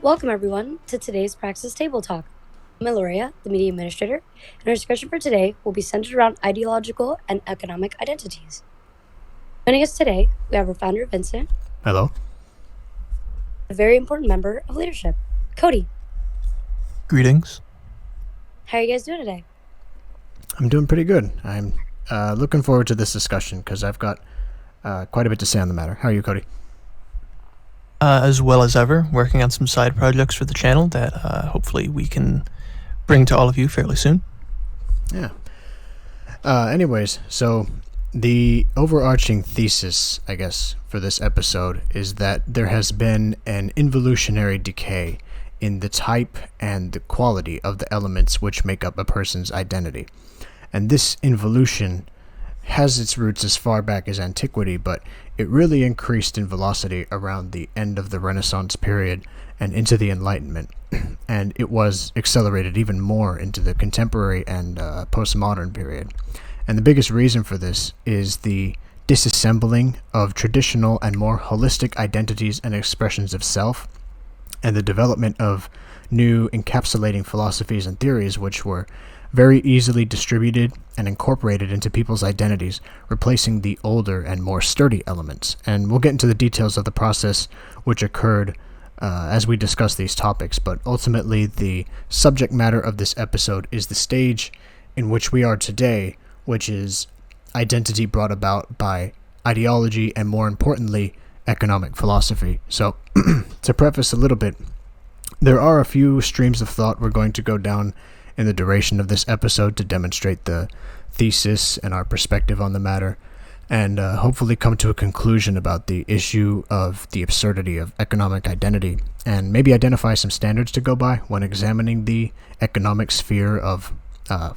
Welcome, everyone, to today's Praxist Table Talk. I'm Eloria, the Media Administrator, and our discussion for today will be centered around ideological and economic identities. Joining us today, we have our founder, Vincent. Hello. A very important member of leadership, Cody. Greetings. How are you guys doing today? I'm doing pretty good. I'm looking forward to this discussion because I've got quite a bit to say on the matter. How are you, Cody? As well as ever, working on some side projects for the channel that hopefully we can bring to all of you fairly soon. Yeah. Anyways, so the overarching thesis, I guess, for this episode is that there has been an involutionary decay in the type and the quality of the elements which make up a person's identity. And this involution has its roots as far back as antiquity, but it really increased in velocity around the end of the Renaissance period and into the Enlightenment. And it was accelerated even more into the contemporary and postmodern period. And the biggest reason for this is the disassembling of traditional and more holistic identities and expressions of self, and the development of new encapsulating philosophies and theories which were very easily distributed and incorporated into people's identities, replacing the older and more sturdy elements. And we'll get into the details of the process which occurred as we discuss these topics, but ultimately the subject matter of this episode is the stage in which we are today, which is identity brought about by ideology and, more importantly, economic philosophy. So, to preface a little bit, there are a few streams of thought we're going to go down in the duration of this episode to demonstrate the thesis and our perspective on the matter, and hopefully come to a conclusion about the issue of the absurdity of economic identity, and maybe identify some standards to go by when examining the economic sphere of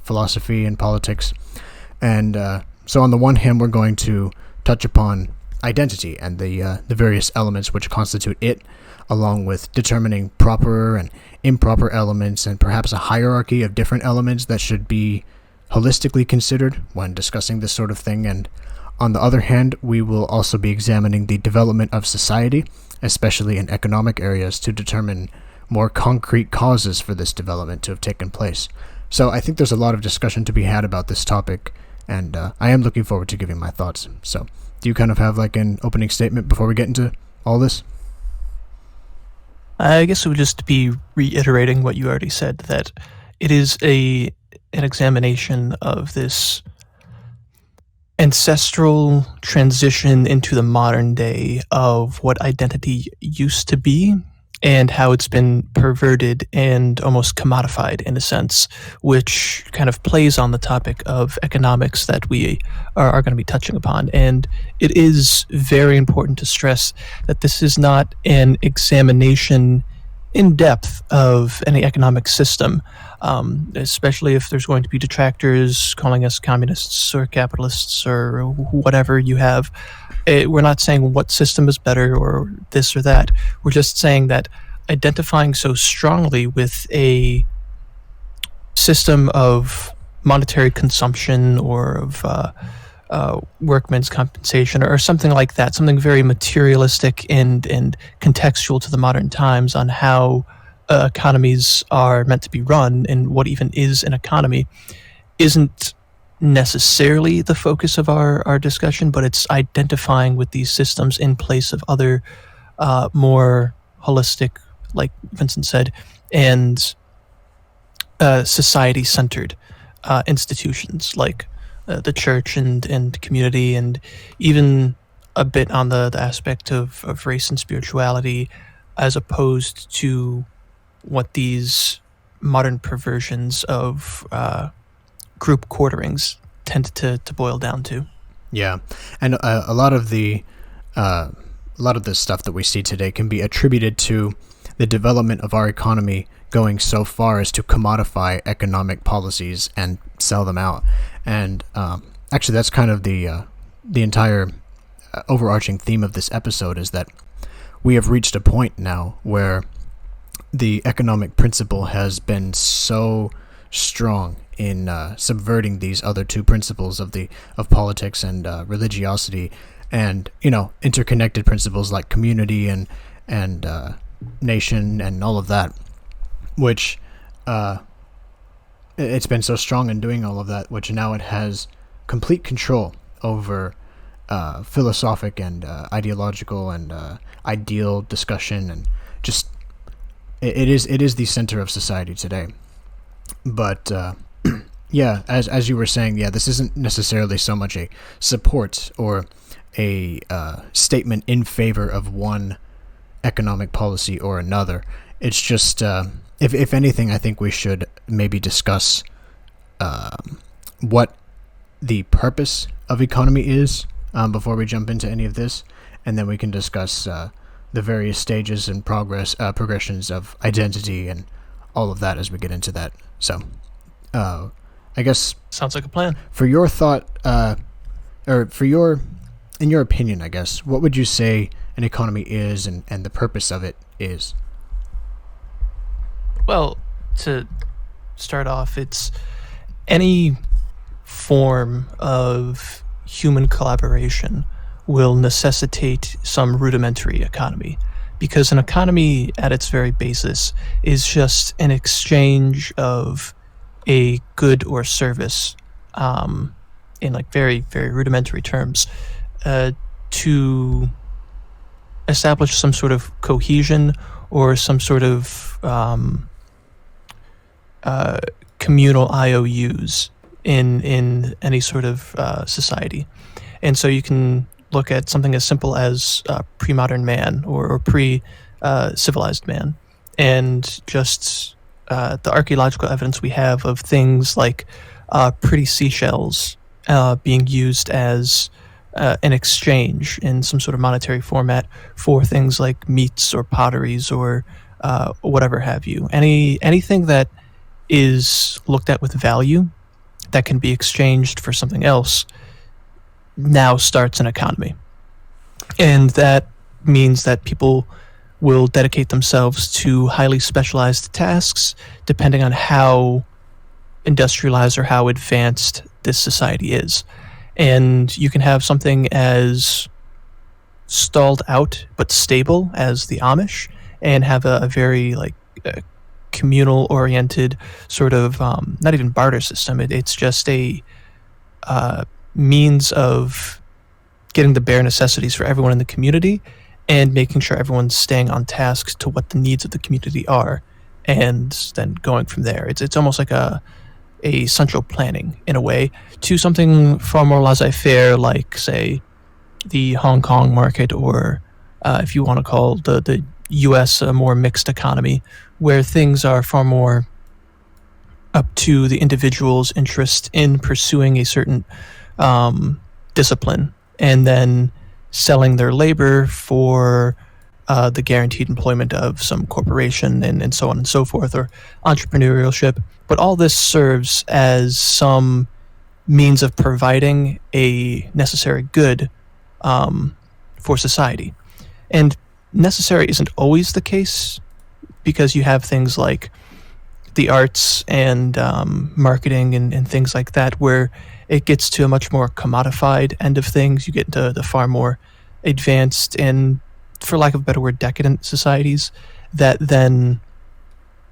philosophy and politics. And so on the one hand, we're going to touch upon identity and the various elements which constitute it, along with determining proper and improper elements and perhaps a hierarchy of different elements that should be holistically considered when discussing this sort of thing. And on the other hand, we will also be examining the development of society, especially in economic areas, to determine more concrete causes for this development to have taken place. So I think there's a lot of discussion to be had about this topic, and I am looking forward to giving my thoughts. So do you kind of have like an opening statement before we get into all this? I guess it would just be reiterating what you already said, that it is an examination of this ancestral transition into the modern day of what identity used to be and how it's been perverted and almost commodified in a sense, which kind of plays on the topic of economics that we are going to be touching upon. And it is very important to stress that this is not an examination in depth of any economic system, especially if there's going to be detractors calling us communists or capitalists or whatever you have. We're not saying what system is better or this or that. We're just saying that identifying so strongly with a system of monetary consumption or of workmen's compensation or something like that, something very materialistic and contextual to the modern times on how economies are meant to be run and what even is an economy, isn't necessarily the focus of our discussion, but it's identifying with these systems in place of other more holistic, like Vincent said, and society-centered institutions like the church and community, and even a bit on the aspect of race and spirituality, as opposed to what these modern perversions of group quarterings tend to boil down to. Yeah, and a lot of the stuff that we see today can be attributed to the development of our economy going so far as to commodify economic policies and sell them out. And actually, that's kind of the entire overarching theme of this episode, is that we have reached a point now where the economic principle has been so strong in subverting these other two principles of politics and religiosity, and interconnected principles like community and nation and all of that, which it's been so strong in doing all of that, which now it has complete control over philosophic and ideological and ideal discussion, and just it is the center of society today. But yeah, as you were saying, yeah, this isn't necessarily so much a support or a statement in favor of one economic policy or another. It's just, if anything, I think we should maybe discuss what the purpose of economy is before we jump into any of this, and then we can discuss the various stages and progressions of identity and all of that as we get into that. So, I guess Sounds like a plan. for your thought, or in your opinion, I guess, what would you say an economy is, and the purpose of it is? Well, to start off, it's any form of human collaboration will necessitate some rudimentary economy, because an economy at its very basis is just an exchange of a good or service, in like very, very rudimentary terms, to establish some sort of cohesion or some sort of communal IOUs in any sort of society. And so you can look at something as simple as pre-modern man or pre-civilized man, and just the archaeological evidence we have of things like pretty seashells being used as an exchange in some sort of monetary format for things like meats or potteries or whatever have you. Anything that is looked at with value that can be exchanged for something else now starts an economy. And that means that people will dedicate themselves to highly specialized tasks depending on how industrialized or how advanced this society is. And you can have something as stalled out but stable as the Amish, and have a very communal oriented sort of not even barter system. It's just a means of getting the bare necessities for everyone in the community and making sure everyone's staying on task to what the needs of the community are, and then going from there. It's almost like a central planning in a way to something far more laissez-faire, like say the Hong Kong market, or if you want to call the US a more mixed economy, where things are far more up to the individual's interest in pursuing a certain discipline, and then selling their labor for the guaranteed employment of some corporation, and so on and so forth, or entrepreneurship. But all this serves as some means of providing a necessary good for society. And necessary isn't always the case, because you have things like the arts and marketing and things like that, where it gets to a much more commodified end of things. You get into the far more advanced and, for lack of a better word, decadent societies that then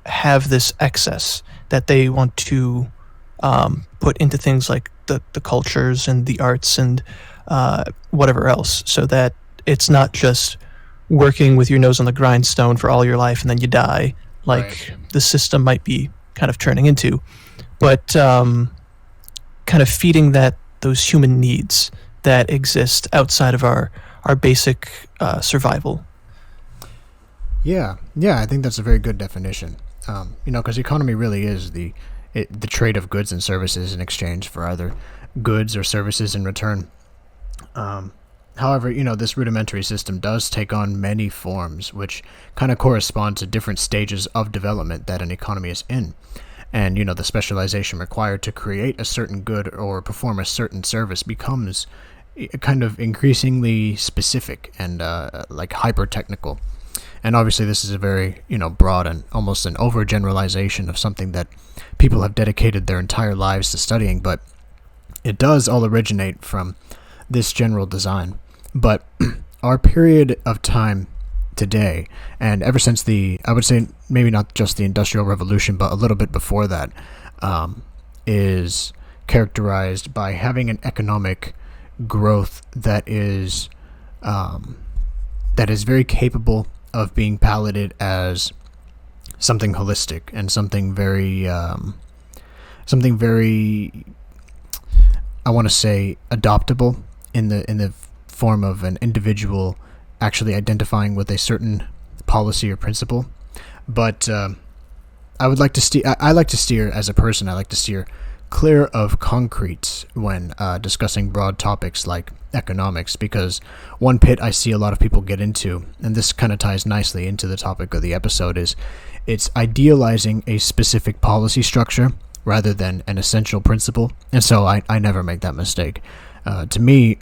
have this excess that they want to put into things like the cultures and the arts and whatever else, so that it's not just working with your nose on the grindstone for all your life and then you die, like Right. the system might be kind of turning into, but kind of feeding those human needs that exist outside of our basic survival. Yeah, I think that's a very good definition. Because economy really is the trade of goods and services in exchange for either goods or services in return. However, this rudimentary system does take on many forms, which kind of correspond to different stages of development that an economy is in. And, the specialization required to create a certain good or perform a certain service becomes kind of increasingly specific and like hyper-technical. And obviously this is a very, broad and almost an overgeneralization of something that people have dedicated their entire lives to studying, but it does all originate from this general design. But our period of time today, and ever since I would say maybe not just the Industrial Revolution, but a little bit before that, is characterized by having an economic growth that is very capable of being piloted as something holistic and something very, I want to say, adoptable in the form of an individual actually identifying with a certain policy or principle. But I would like to steer. I like to steer as a person. I like to steer clear of concrete when discussing broad topics like economics, because one pit I see a lot of people get into, and this kind of ties nicely into the topic of the episode, is it's idealizing a specific policy structure rather than an essential principle. And so I never make that mistake. To me,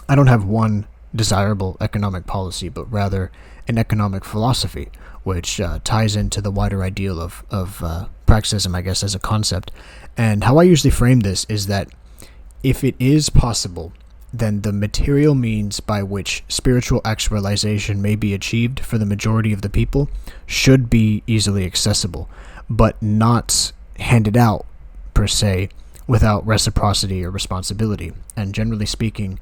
I don't have one desirable economic policy, but rather an economic philosophy, which ties into the wider ideal of Praxism, I guess, as a concept. And how I usually frame this is that if it is possible, then the material means by which spiritual actualization may be achieved for the majority of the people should be easily accessible, but not handed out, per se, without reciprocity or responsibility. And generally speaking,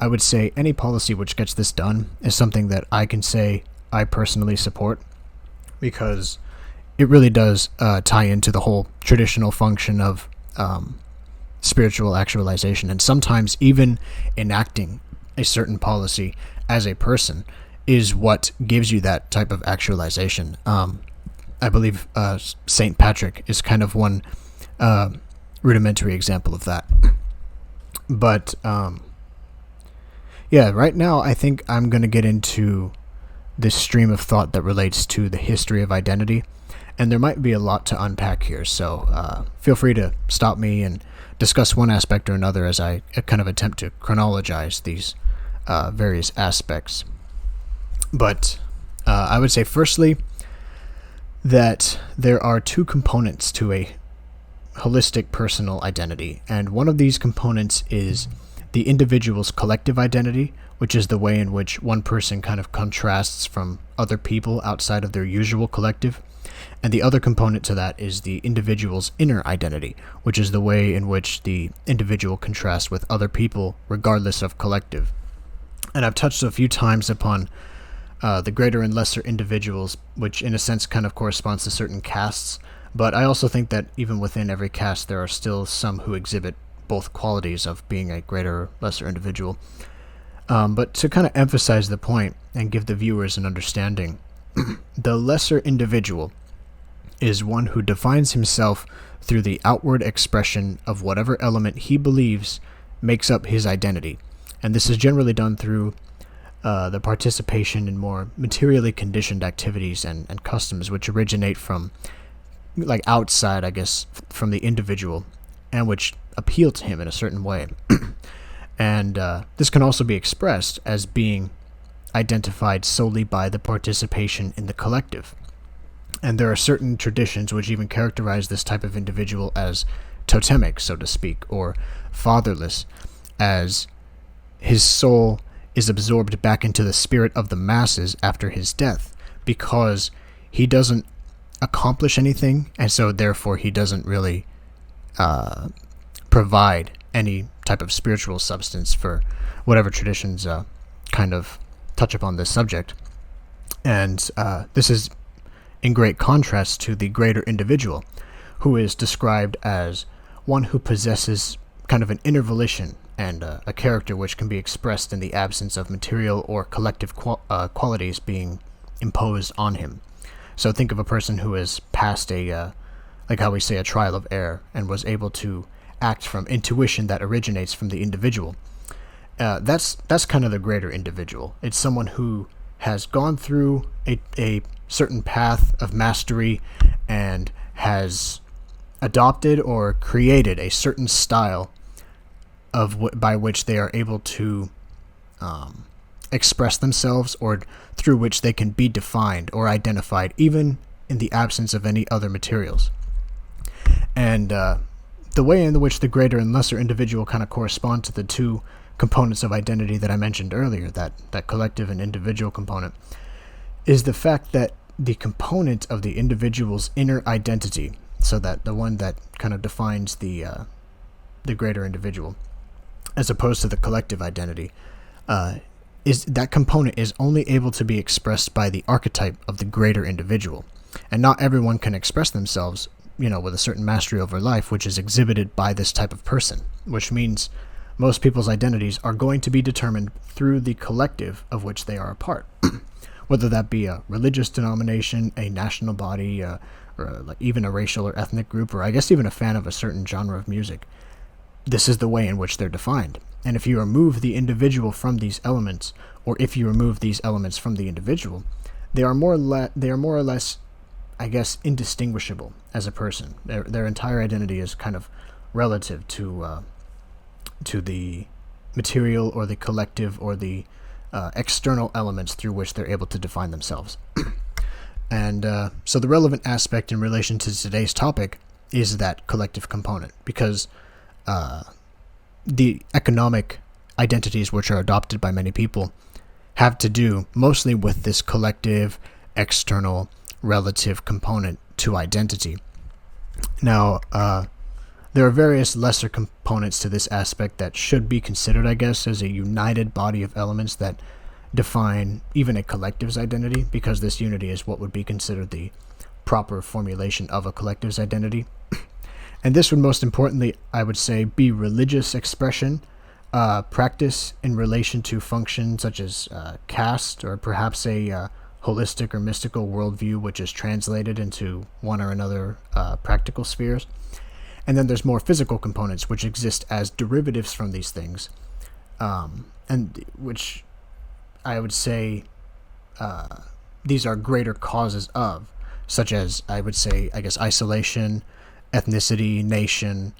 I would say any policy which gets this done is something that I can say I personally support, because it really does tie into the whole traditional function of spiritual actualization. And sometimes even enacting a certain policy as a person is what gives you that type of actualization. I believe St. Patrick is kind of one rudimentary example of that. But yeah, right now I think I'm going to get into this stream of thought that relates to the history of identity. And there might be a lot to unpack here, so feel free to stop me and discuss one aspect or another as I kind of attempt to chronologize these various aspects. But I would say firstly that there are two components to a holistic personal identity, and one of these components is the individual's collective identity, which is the way in which one person kind of contrasts from other people outside of their usual collective. And the other component to that is the individual's inner identity, which is the way in which the individual contrasts with other people regardless of collective. And I've touched a few times upon the greater and lesser individuals, which in a sense kind of corresponds to certain castes. But I also think that even within every caste there are still some who exhibit both qualities of being a greater or lesser individual. But to kind of emphasize the point and give the viewers an understanding, the lesser individual is one who defines himself through the outward expression of whatever element he believes makes up his identity. And this is generally done through the participation in more materially conditioned activities and customs which originate from, like, outside, I guess, from the individual, and which appeal to him in a certain way. And this can also be expressed as being identified solely by the participation in the collective. And there are certain traditions which even characterize this type of individual as totemic, so to speak, or fatherless, as his soul is absorbed back into the spirit of the masses after his death, because he doesn't accomplish anything, and so therefore he doesn't really provide any type of spiritual substance for whatever traditions kind of touch upon this subject. And this is in great contrast to the greater individual, who is described as one who possesses kind of an inner volition and a character which can be expressed in the absence of material or collective qualities being imposed on him. So think of a person who has passed like how we say, a trial of error, and was able to act from intuition that originates from the individual. That's kind of the greater individual. It's someone who has gone through a certain path of mastery and has adopted or created a certain style by which they are able to express themselves, or through which they can be defined or identified, even in the absence of any other materials. And the way in which the greater and lesser individual kind of correspond to the two components of identity that I mentioned earlier, that collective and individual component, is the fact that the component of the individual's inner identity, so that the one that kind of defines the greater individual, as opposed to the collective identity, is that component is only able to be expressed by the archetype of the greater individual. And not everyone can express themselves, with a certain mastery over life, which is exhibited by this type of person, which means most people's identities are going to be determined through the collective of which they are a part. Whether that be a religious denomination, a national body, or even a racial or ethnic group, or I guess even a fan of a certain genre of music. This is the way in which they're defined. And if you remove the individual from these elements, or if you remove these elements from the individual, they are more or less, I guess, indistinguishable as a person. Their entire identity is kind of relative to the material or the collective or the external elements through which they're able to define themselves. And so the relevant aspect in relation to today's topic is that collective component, because the economic identities which are adopted by many people have to do mostly with this collective, external, relative component to identity. Now, there are various lesser components to this aspect that should be considered, I guess, as a united body of elements that define even a collective's identity, because this unity is what would be considered the proper formulation of a collective's identity. And this would most importantly, I would say, be religious expression, practice in relation to functions such as caste, or perhaps a holistic or mystical worldview which is translated into one or another practical spheres. And then there's more physical components which exist as derivatives from these things, and which I would say these are greater causes of, such as, I would say, I guess, isolation, ethnicity, nation,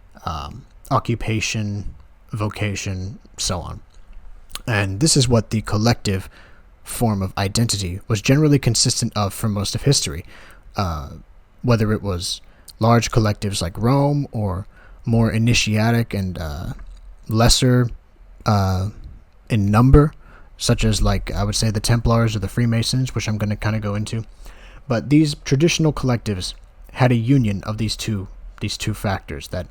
occupation, vocation, so on. And this is what the collective form of identity was generally consistent of for most of history, whether it was large collectives like Rome, or more initiatic and lesser in number, such as, like, I would say, the Templars or the Freemasons, which I'm going to kind of go into. But these traditional collectives had a union of these two factors, that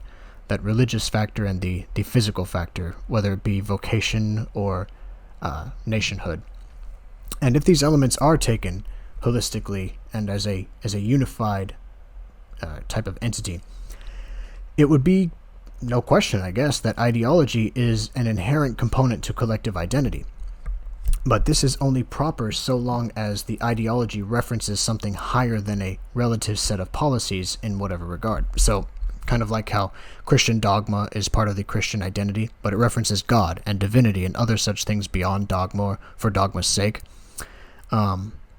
religious factor and the physical factor, whether it be vocation or nationhood. And if these elements are taken holistically and as a unified type of entity, it would be no question, I guess, that ideology is an inherent component to collective identity. But this is only proper so long as the ideology references something higher than a relative set of policies in whatever regard. So, kind of like how Christian dogma is part of the Christian identity, but it references God and divinity and other such things beyond dogma for dogma's sake.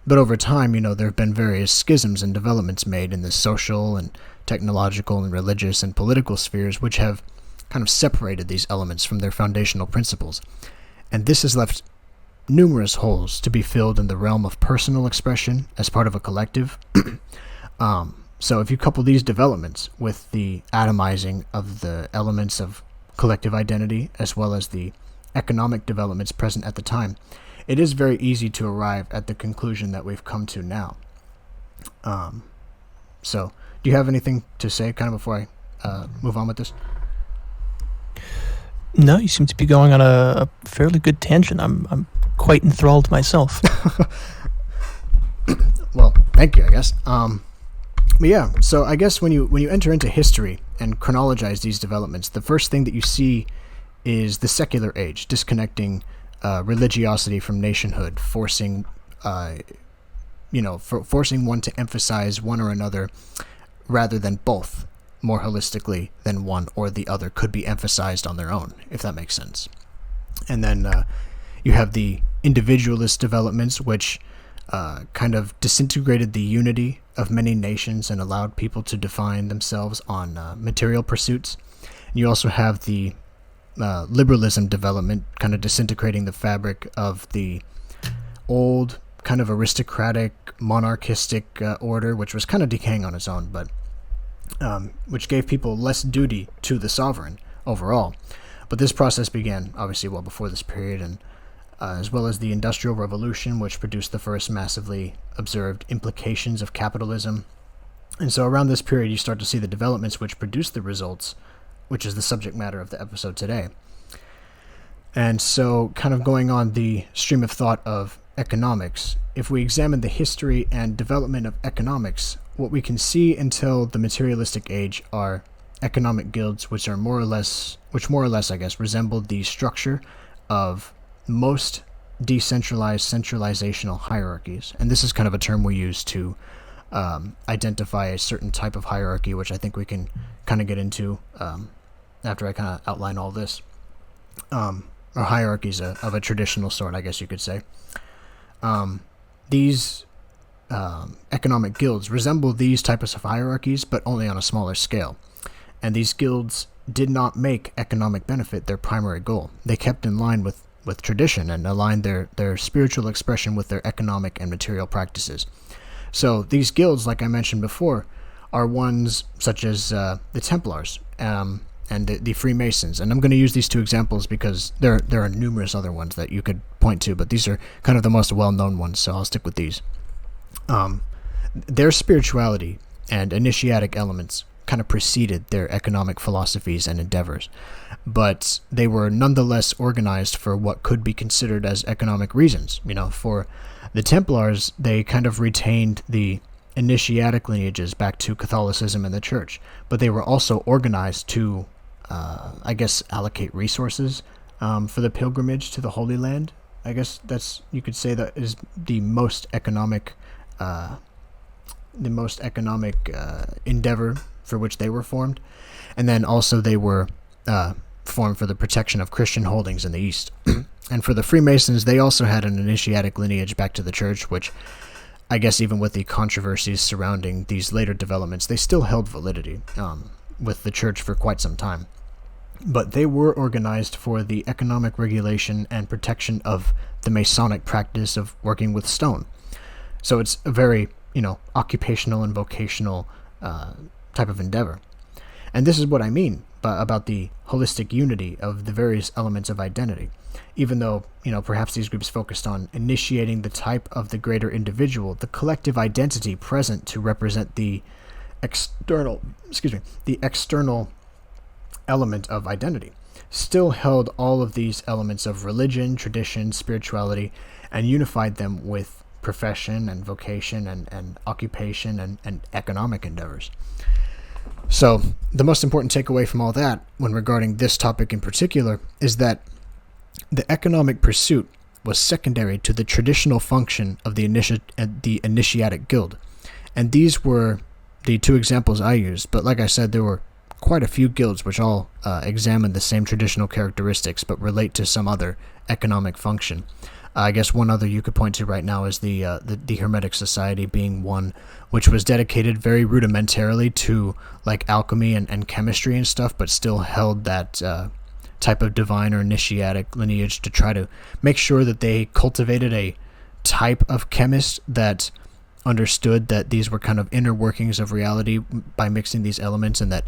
But over time, there have been various schisms and developments made in the social and technological and religious and political spheres, which have kind of separated these elements from their foundational principles. And this has left numerous holes to be filled in the realm of personal expression as part of a collective. So if you couple these developments with the atomizing of the elements of collective identity, as well as the economic developments present at the time, it is very easy to arrive at the conclusion that we've come to now. So do you have anything to say kind of before I move on with this? No, you seem to be going on a fairly good tangent. I'm quite enthralled myself. Well, thank you, I guess. But yeah, so I guess when you enter into history and chronologize these developments, the first thing that you see is the secular age, disconnecting religiosity from nationhood, forcing forcing one to emphasize one or another rather than both more holistically than one or the other could be emphasized on their own, if that makes sense. And then you have the individualist developments, which kind of disintegrated the unity of many nations and allowed people to define themselves on material pursuits. And you also have the liberalism development, kind of disintegrating the fabric of the old kind of aristocratic monarchistic order, which was kind of decaying on its own, but which gave people less duty to the sovereign overall. But this process began obviously well before this period, and as well as the Industrial Revolution, which produced the first massively observed implications of capitalism. And so around this period, you start to see the developments which produce the results, which is the subject matter of the episode today. And so, kind of going on the stream of thought of economics, if we examine the history and development of economics, what we can see until the materialistic age are economic guilds, which more or less, I guess, resemble the structure of most decentralized centralizational hierarchies. And this is kind of a term we use to identify a certain type of hierarchy, which I think we can kind of get into after I kind of outline all this. Or hierarchies of a traditional sort, I guess you could say. These economic guilds resemble these types of hierarchies, but only on a smaller scale. And these guilds did not make economic benefit their primary goal. They kept in line with tradition and aligned their spiritual expression with their economic and material practices. So these guilds, like I mentioned before, are ones such as the Templars and the Freemasons. And I'm going to use these two examples because there are numerous other ones that you could point to, but these are kind of the most well-known ones, so I'll stick with these. Their spirituality and initiatic elements kind of preceded their economic philosophies and endeavors, but they were nonetheless organized for what could be considered as economic reasons. For the Templars, they kind of retained the initiatic lineages back to Catholicism and the Church, but they were also organized to, allocate resources for the pilgrimage to the Holy Land. I guess you could say that is the most economic endeavor for which they were formed. And then also they were formed for the protection of Christian holdings in the East. And for the Freemasons, they also had an initiatic lineage back to the Church, which I guess even with the controversies surrounding these later developments, they still held validity with the Church for quite some time. But they were organized for the economic regulation and protection of the Masonic practice of working with stone. So it's a very, occupational and vocational type of endeavor. And this is what I mean about the holistic unity of the various elements of identity. Even though, perhaps these groups focused on initiating the type of the greater individual, the collective identity present to represent the external element of identity still held all of these elements of religion, tradition, spirituality, and unified them with profession and vocation and occupation and economic endeavors. So the most important takeaway from all that when regarding this topic in particular is that the economic pursuit was secondary to the traditional function of the initiatic guild. And these were the two examples I used, but like I said, there were quite a few guilds which all examine the same traditional characteristics but relate to some other economic function. I guess one other you could point to right now is the Hermetic Society being one which was dedicated very rudimentarily to like alchemy and chemistry and stuff, but still held that type of divine or initiatic lineage to try to make sure that they cultivated a type of chemist that understood that these were kind of inner workings of reality by mixing these elements, and that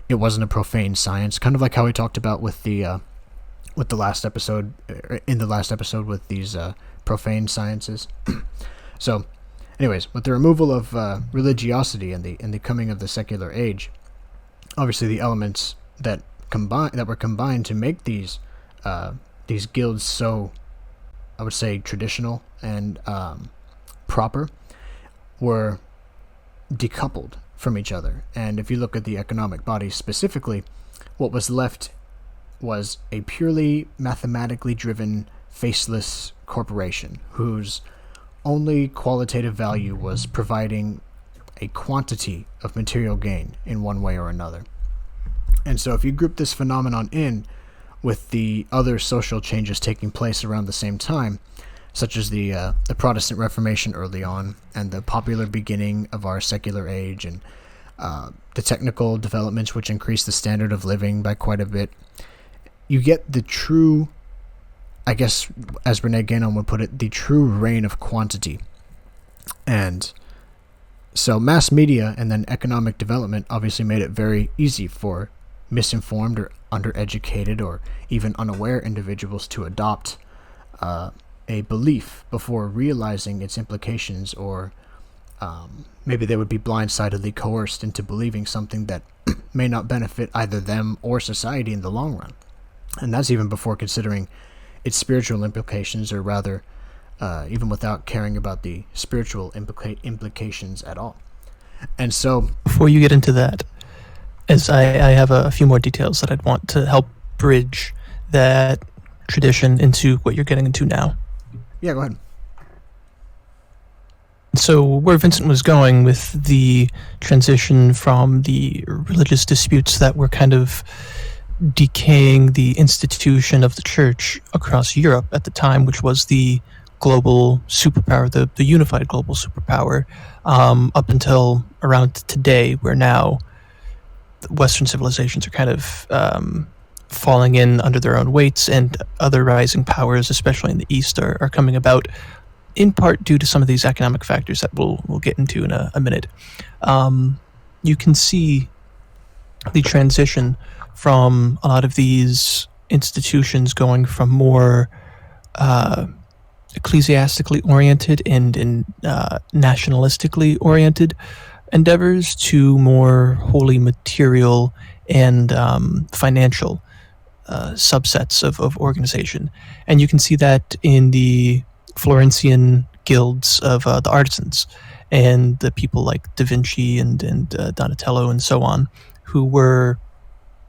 it wasn't a profane science, kind of like how we talked about with the last episode, in the last episode with these profane sciences. So anyways, with the removal of religiosity and the coming of the secular age, obviously the elements that were combined to make these guilds so, I would say, traditional and proper were decoupled from each other. And if you look at the economic bodies specifically, what was left was a purely mathematically driven, faceless corporation whose only qualitative value was providing a quantity of material gain in one way or another. And so if you group this phenomenon in with the other social changes taking place around the same time, such as the Protestant Reformation early on, and the popular beginning of our secular age, and the technical developments which increased the standard of living by quite a bit, you get the true, I guess, as Rene Guénon would put it, the true reign of quantity. And so mass media and then economic development obviously made it very easy for misinformed or undereducated or even unaware individuals to adopt a belief before realizing its implications, or maybe they would be blindsidedly coerced into believing something that may not benefit either them or society in the long run. And that's even before considering its spiritual implications, or rather, even without caring about the spiritual implications at all. And so, before you get into that, as I have a few more details that I'd want to help bridge that tradition into what you're getting into now. Yeah, go ahead. So where Vincent was going with the transition from the religious disputes that were kind of decaying the institution of the church across Europe at the time, which was the global superpower, the unified global superpower, up until around today, where now Western civilizations are kind of falling in under their own weights, and other rising powers, especially in the East, are coming about, in part due to some of these economic factors that we'll get into in a minute. You can see the transition from a lot of these institutions going from more ecclesiastically oriented and nationalistically oriented endeavors to more wholly material and financial subsets of organization. And you can see that in the Florentian guilds of the artisans, and the people like Da Vinci and Donatello and so on, who were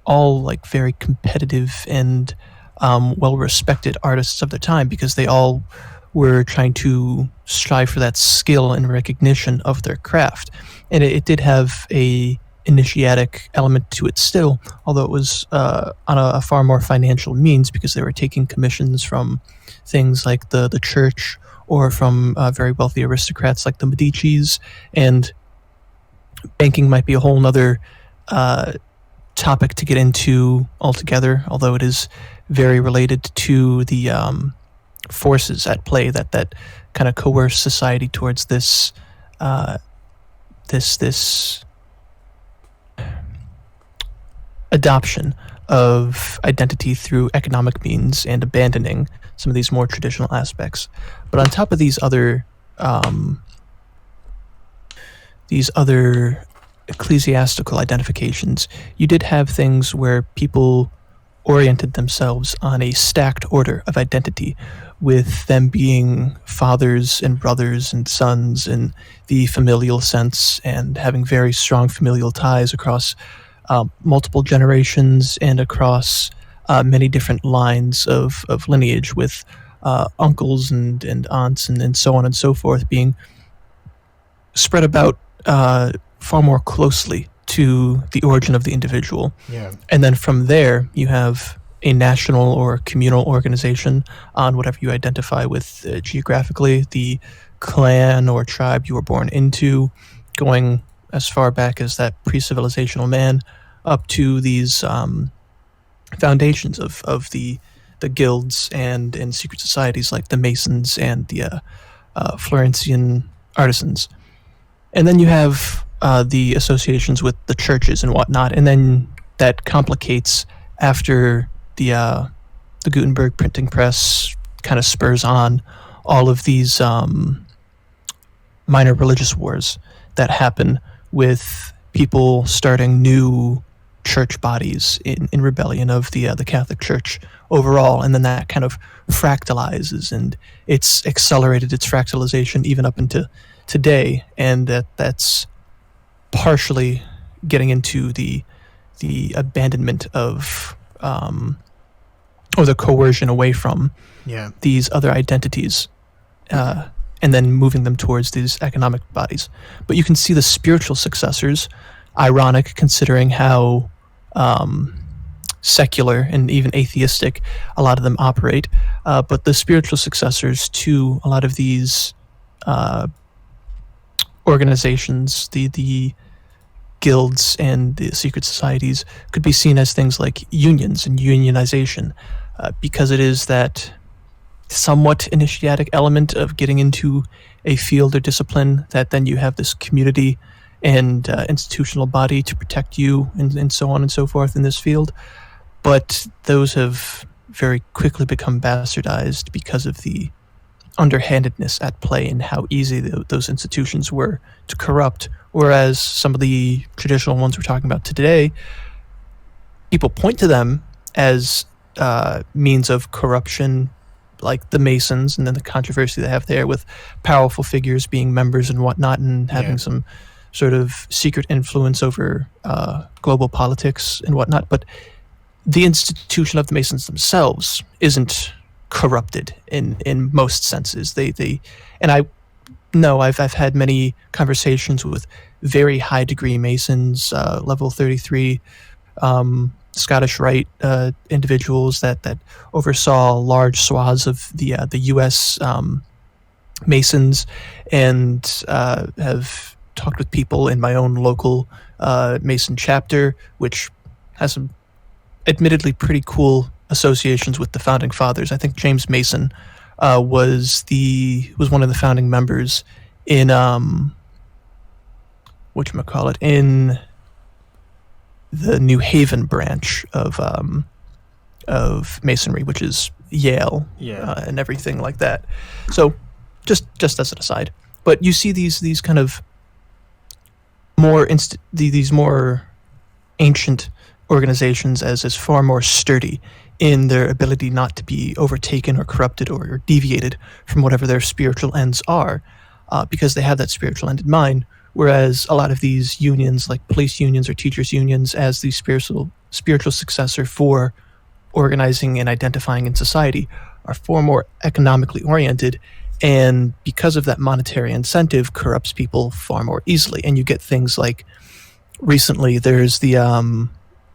all like very competitive and well-respected artists of their time, because they all were trying to strive for that skill and recognition of their craft. And it did have a initiatic element to it still, although it was on a far more financial means, because they were taking commissions from things like the church, or from very wealthy aristocrats like the Medicis. And banking might be a whole nother topic to get into altogether, although it is very related to the forces at play that kind of coerce society towards this adoption of identity through economic means, and abandoning some of these more traditional aspects. But on top of these other ecclesiastical identifications, you did have things where people oriented themselves on a stacked order of identity, with them being fathers and brothers and sons in the familial sense, and having very strong familial ties across multiple generations and across many different lines of lineage, with uncles and aunts and so on and so forth being spread about far more closely to the origin of the individual. Yeah. And then from there, you have a national or communal organization on whatever you identify with geographically, the clan or tribe you were born into, going as far back as that pre-civilizational man, up to these foundations of the guilds and secret societies like the Masons and the Florentian artisans. And then you have the associations with the churches and whatnot, and then that complicates after the Gutenberg printing press kind of spurs on all of these minor religious wars that happen, with people starting new church bodies in rebellion of the Catholic Church overall, and then that kind of fractalizes, and it's accelerated its fractalization even up into today, and that's partially getting into the abandonment of or the coercion away from these other identities, and then moving them towards these economic bodies. But you can see the spiritual successors, ironic considering how secular and even atheistic a lot of them operate, but the spiritual successors to a lot of these organizations, the guilds and the secret societies, could be seen as things like unions and unionization, because it is that somewhat initiatic element of getting into a field or discipline that then you have this community and institutional body to protect you, and so on and so forth in this field. But those have very quickly become bastardized because of the underhandedness at play and how easy those institutions were to corrupt. Whereas some of the traditional ones we're talking about today, people point to them as means of corruption, like the Masons, and then the controversy they have there with powerful figures being members and whatnot, and having some sort of secret influence over global politics and whatnot. But the institution of the Masons themselves isn't corrupted in most senses. They and I know I've had many conversations with very high degree Masons, level 33, Scottish Rite individuals that oversaw large swaths of the U.S. Masons, and have talked with people in my own local Mason chapter, which has some admittedly pretty cool associations with the founding fathers. I think James Mason was one of the founding members in in the New Haven branch of Masonry, which is Yale, and everything like that. So, just as an aside, but you see these kind of these more ancient organizations as far more sturdy in their ability not to be overtaken or corrupted or deviated from whatever their spiritual ends are, because they have that spiritual end in mind. Whereas a lot of these unions, like police unions or teachers unions, as the spiritual successor for organizing and identifying in society, are far more economically oriented, and because of that monetary incentive, corrupts people far more easily. And you get things like, recently there's the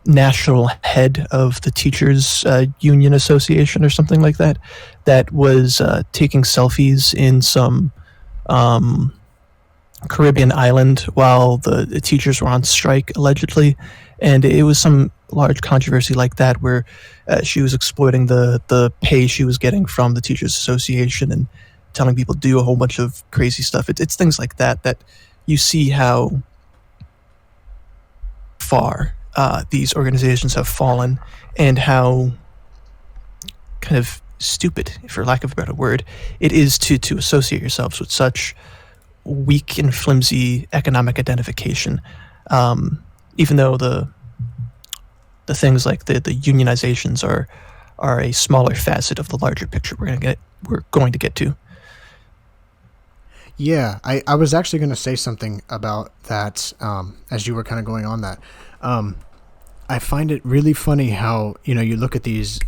national head of the Teachers Union Association or something like that, that was taking selfies in some Caribbean island while the teachers were on strike, allegedly. And it was some large controversy like that, where she was exploiting the pay she was getting from the Teachers Association and telling people to do a whole bunch of crazy stuff. It's things like that you see how far these organizations have fallen, and how kind of stupid, for lack of a better word, it is to associate yourselves with such weak and flimsy economic identification. Even though the things like the unionizations are a smaller facet of the larger picture we're going to get to. Yeah, I was actually going to say something about that as you were kind of going on that. I find it really funny how, you look at these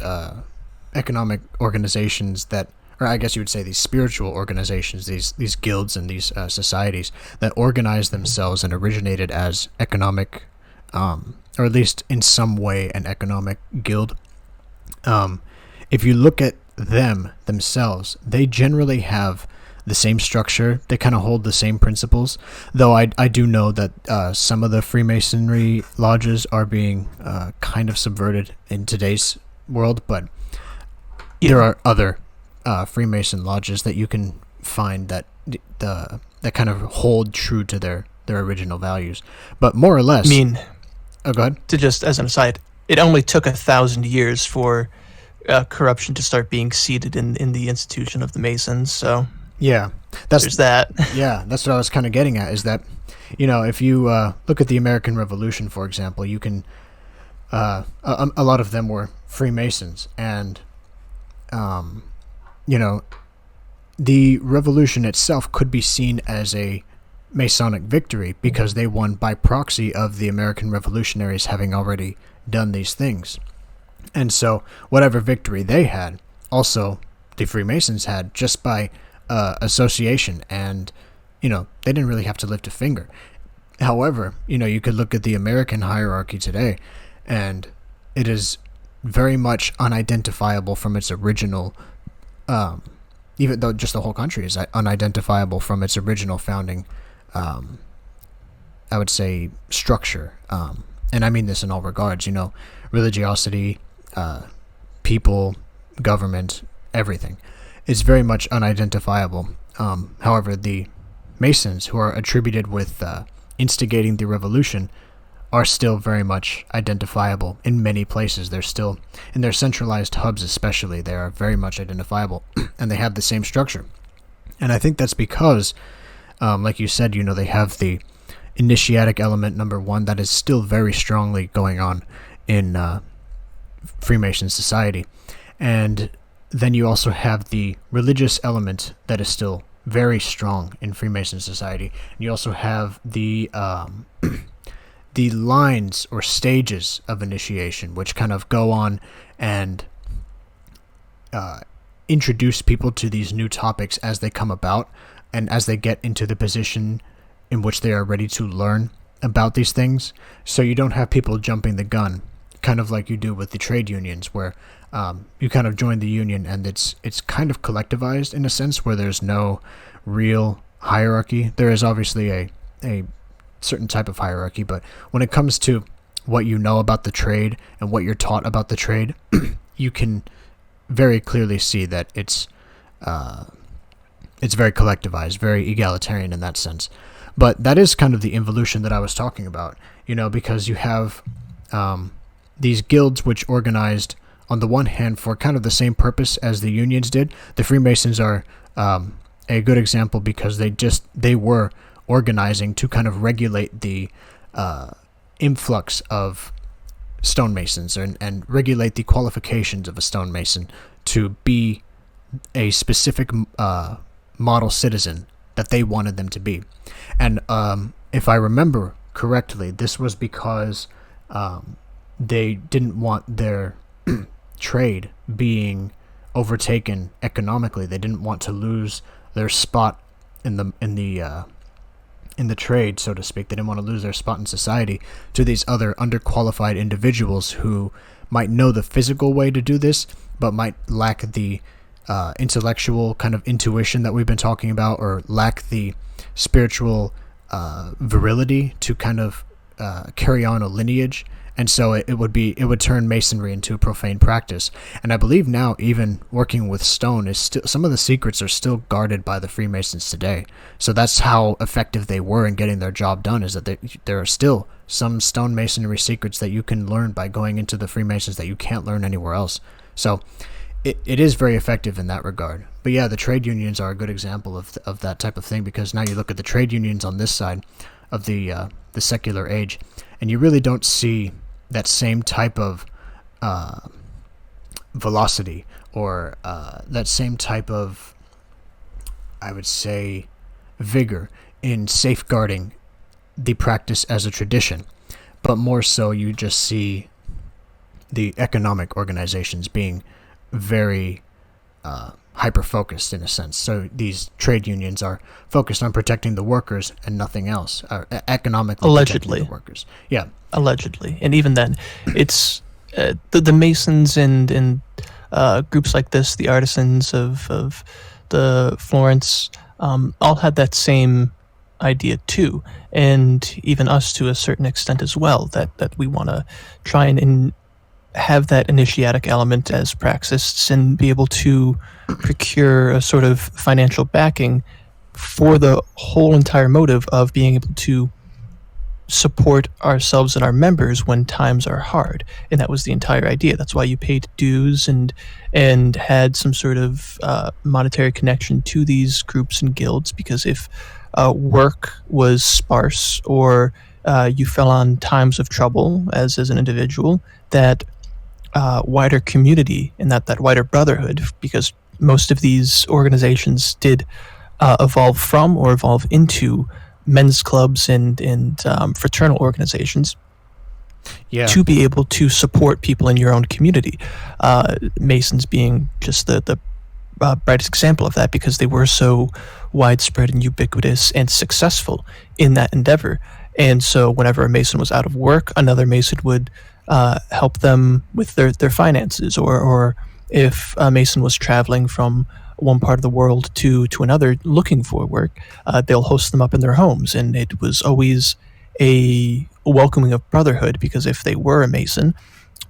economic organizations that, or I guess you would say these spiritual organizations, these guilds and these societies that organize themselves and originated as economic, or at least in some way an economic guild. If you look at them themselves, they generally have the same structure. They kind of hold the same principles, though I do know that some of the Freemasonry lodges are being kind of subverted in today's world, but there are other Freemason lodges that you can find that that kind of hold true to their original values. But more or less, oh, go ahead. To just as an aside, it only took 1,000 years for corruption to start being seated in the institution of the Masons. So yeah, there's that. Yeah, that's what I was kind of getting at, is that, if you look at the American Revolution, for example, you can a lot of them were Freemasons, and the revolution itself could be seen as a Masonic victory because they won by proxy of the American revolutionaries having already done these things. And so whatever victory they had, also the Freemasons had, just by association, and they didn't really have to lift a finger. However, you could look at the American hierarchy today, and it is very much unidentifiable from its original, even though just the whole country is unidentifiable from its original founding, I would say, structure. And I mean this in all regards, religiosity, people, government, everything. It's very much unidentifiable. However, the Masons, who are attributed with instigating the revolution, are still very much identifiable in many places. They're still, in their centralized hubs especially, they are very much identifiable, and they have the same structure. And I think that's because, like you said, they have the initiatic element, number one, that is still very strongly going on in Freemason society. And then you also have the religious element that is still very strong in Freemason society. And you also have the the lines or stages of initiation, which kind of go on and introduce people to these new topics as they come about and as they get into the position in which they are ready to learn about these things. So you don't have people jumping the gun, kind of like you do with the trade unions, where you kind of join the union and it's kind of collectivized in a sense, where there's no real hierarchy. There is obviously a certain type of hierarchy, but when it comes to what you know about the trade and what you're taught about the trade, you can very clearly see that it's very collectivized, very egalitarian in that sense. But that is kind of the involution that I was talking about, because you have these guilds which organized on the one hand for kind of the same purpose as the unions did. The Freemasons are a good example because they were organizing to kind of regulate the influx of stonemasons and regulate the qualifications of a stonemason to be a specific model citizen that they wanted them to be. And if I remember correctly, this was because they didn't want their trade being overtaken economically. They didn't want to lose their spot in the trade, so to speak. They didn't want to lose their spot in society to these other underqualified individuals who might know the physical way to do this, but might lack the intellectual kind of intuition that we've been talking about, or lack the spiritual virility to kind of carry on a lineage. And so it would turn masonry into a profane practice. And I believe now, even working with stone, is still, some of the secrets are still guarded by the Freemasons today. So that's how effective they were in getting their job done, is that there are still some stonemasonry secrets that you can learn by going into the Freemasons that you can't learn anywhere else. So it is very effective in that regard. But yeah, the trade unions are a good example of that type of thing, because now you look at the trade unions on this side of the secular age, and you really don't see that same type of velocity, or that same type of, I would say, vigor in safeguarding the practice as a tradition. But more so, you just see the economic organizations being very hyper-focused in a sense. So these trade unions are focused on protecting the workers and nothing else, or economically allegedly protecting the workers. Yeah. Allegedly. And even then, it's the Masons and groups like this, the artisans of the Florence, all had that same idea too, and even us to a certain extent as well, that we want to try and have that initiatic element as praxists and be able to procure a sort of financial backing for the whole entire motive of being able to support ourselves and our members when times are hard. And that was the entire idea. That's why you paid dues and had some sort of monetary connection to these groups and guilds, because if work was sparse, or you fell on times of trouble as an individual, that wider community and that wider brotherhood, because most of these organizations did evolve from or evolve into men's clubs and fraternal organizations, to be able to support people in your own community. Masons being just the brightest example of that, because they were so widespread and ubiquitous and successful in that endeavor. And so whenever a Mason was out of work, another Mason would help them with their finances, or if a Mason was traveling from one part of the world to another looking for work, they'll host them up in their homes. And it was always a welcoming of brotherhood, because if they were a Mason,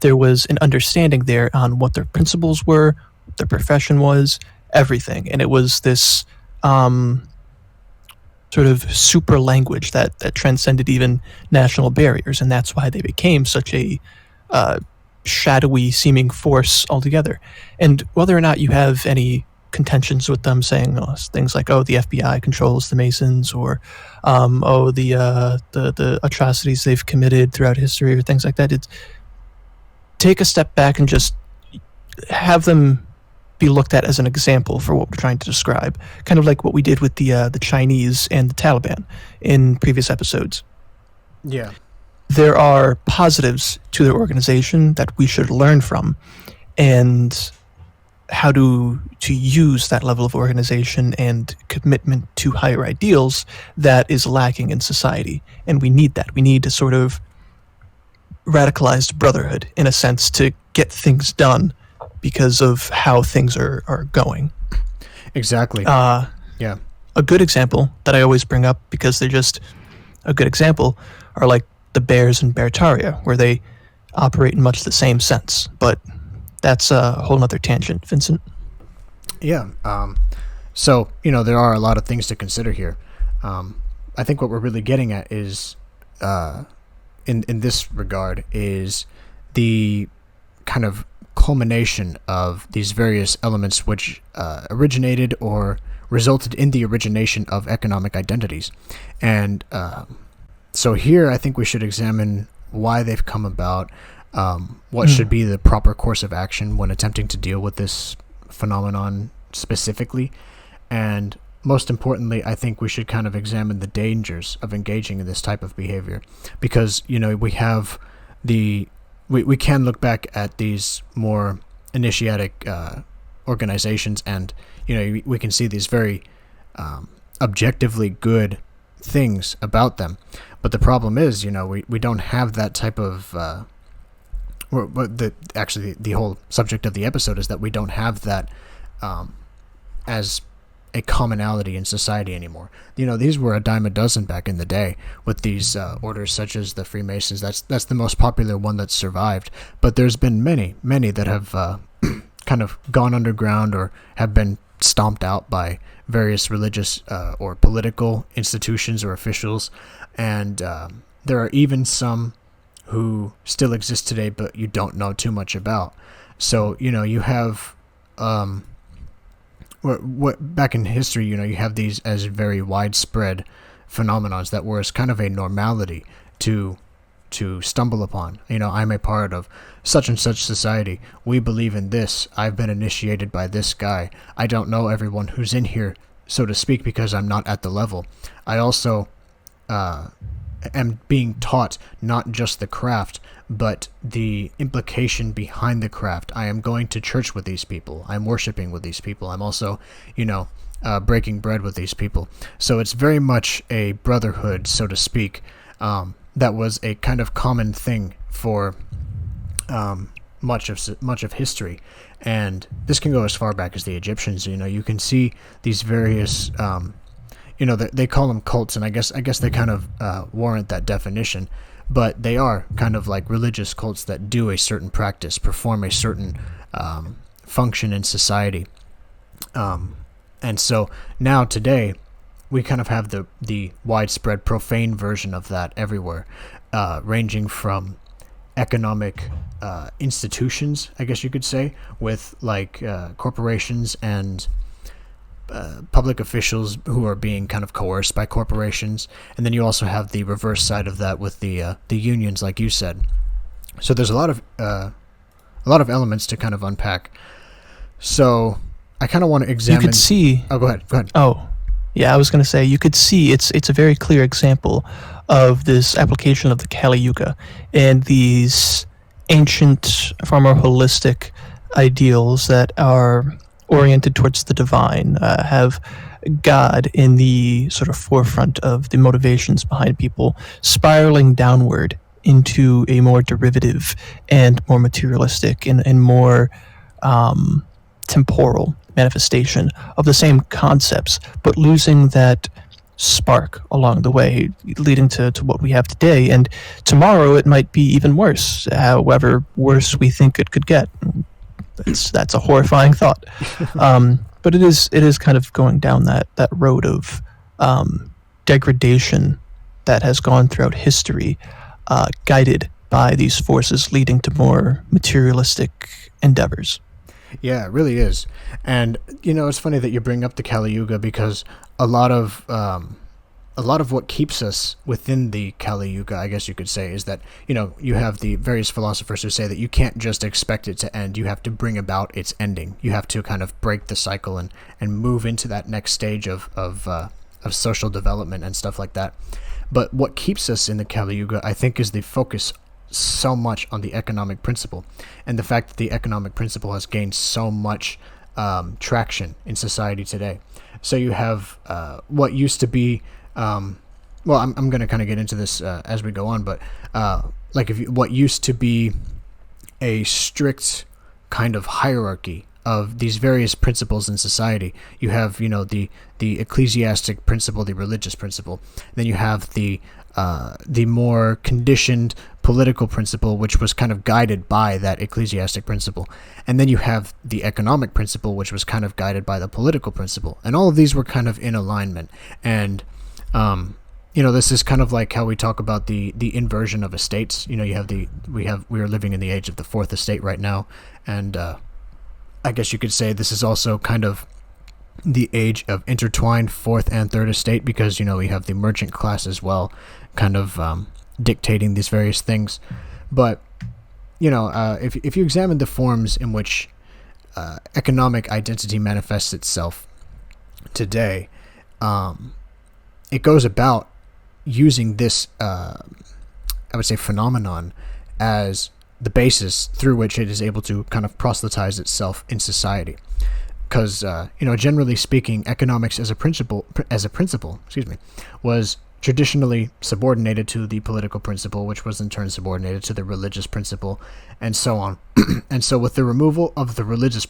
there was an understanding there on what their principles were, what their profession was, everything. And it was this sort of super language that transcended even national barriers, and that's why they became such a shadowy seeming force altogether. And whether or not you have any contentions with them saying things like, "Oh, the FBI controls the Masons," or "Oh, the atrocities they've committed throughout history," or things like that, it's take a step back and just have them be looked at as an example for what we're trying to describe, kind of like what we did with the Chinese and the Taliban in previous episodes. Yeah. There are positives to their organization that we should learn from, and how to use that level of organization and commitment to higher ideals that is lacking in society. And we need that. We need a sort of radicalized brotherhood, in a sense, to get things done because of how things are going. Exactly. Yeah. A good example that I always bring up, because they're just a good example, are like the Bears in Bertaria, where they operate in much the same sense. But that's a whole nother tangent, Vincent. Yeah. So, there are a lot of things to consider here. I think what we're really getting at is, in this regard, is the kind of culmination of these various elements which originated or resulted in the origination of economic identities. And so here I think we should examine why they've come about, what should be the proper course of action when attempting to deal with this phenomenon specifically, and most importantly, I think we should kind of examine the dangers of engaging in this type of behavior, because we have we can look back at these more initiatic organizations, and we can see these very objectively good things about them, but the problem is we don't have that type of the whole subject of the episode is that we don't have that as a commonality in society anymore. These were a dime a dozen back in the day with these orders such as the Freemasons. That's the most popular one that's survived, but there's been many that have kind of gone underground or have been stomped out by various religious or political institutions or officials, and there are even some who still exist today but you don't know too much about. So you have what back in history, you have these as very widespread phenomenons that were as kind of a normality to stumble upon. I'm a part of such and such society. We believe in this. I've been initiated by this guy. I don't know everyone who's in here, so to speak, because I'm not at the level. I also am being taught not just the craft, but the implication behind the craft. I am going to church with these people. I'm worshiping with these people. I'm also, breaking bread with these people. So it's very much a brotherhood, so to speak, that was a kind of common thing for much of history. And this can go as far back as the Egyptians. You can see these various they call them cults, and I guess they kind of warrant that definition, but they are kind of like religious cults that do a certain practice, perform a certain function in society. And so now today, we kind of have the widespread profane version of that everywhere, ranging from economic institutions, I guess you could say, with like corporations and public officials who are being kind of coerced by corporations, and then you also have the reverse side of that with the unions, like you said. So there's a lot of elements to kind of unpack. So I kind of want to examine. You could see. Oh, go ahead. Oh, yeah. I was going to say you could see it's a very clear example of this application of the Kali Yuga and these ancient, far more holistic ideals that are oriented towards the divine, have God in the sort of forefront of the motivations behind people, spiraling downward into a more derivative and more materialistic and more temporal manifestation of the same concepts, but losing that spark along the way, leading to what we have today. And tomorrow it might be even worse, however worse we think it could get. That's a horrifying thought. But it is kind of going down that road of degradation that has gone throughout history, guided by these forces leading to more materialistic endeavors. Yeah, it really is. And it's funny that you bring up the Kali Yuga, because a lot of what keeps us within the Kali Yuga, I guess you could say, is that you have the various philosophers who say that you can't just expect it to end. You have to bring about its ending. You have to kind of break the cycle and move into that next stage of social development and stuff like that. But what keeps us in the Kali Yuga, I think, is the focus so much on the economic principle, and the fact that the economic principle has gained so much traction in society today. So you have what used to be, I'm going to kind of get into this as we go on, but what used to be a strict kind of hierarchy of these various principles in society. You have, the ecclesiastic principle, the religious principle. Then you have the more conditioned political principle, which was kind of guided by that ecclesiastic principle. And then you have the economic principle, which was kind of guided by the political principle. And all of these were kind of in alignment. And this is kind of like how we talk about the inversion of estates. We are living in the age of the fourth estate right now, and I guess you could say this is also kind of the age of intertwined fourth and third estate, because we have the merchant class as well, kind of dictating these various things. But if you examine the forms in which economic identity manifests itself today, it goes about using this I would say phenomenon as the basis through which it is able to kind of proselytize itself in society. Because generally speaking, economics as a principle, was traditionally subordinated to the political principle, which was in turn subordinated to the religious principle, and so on. And so, with the removal of the religious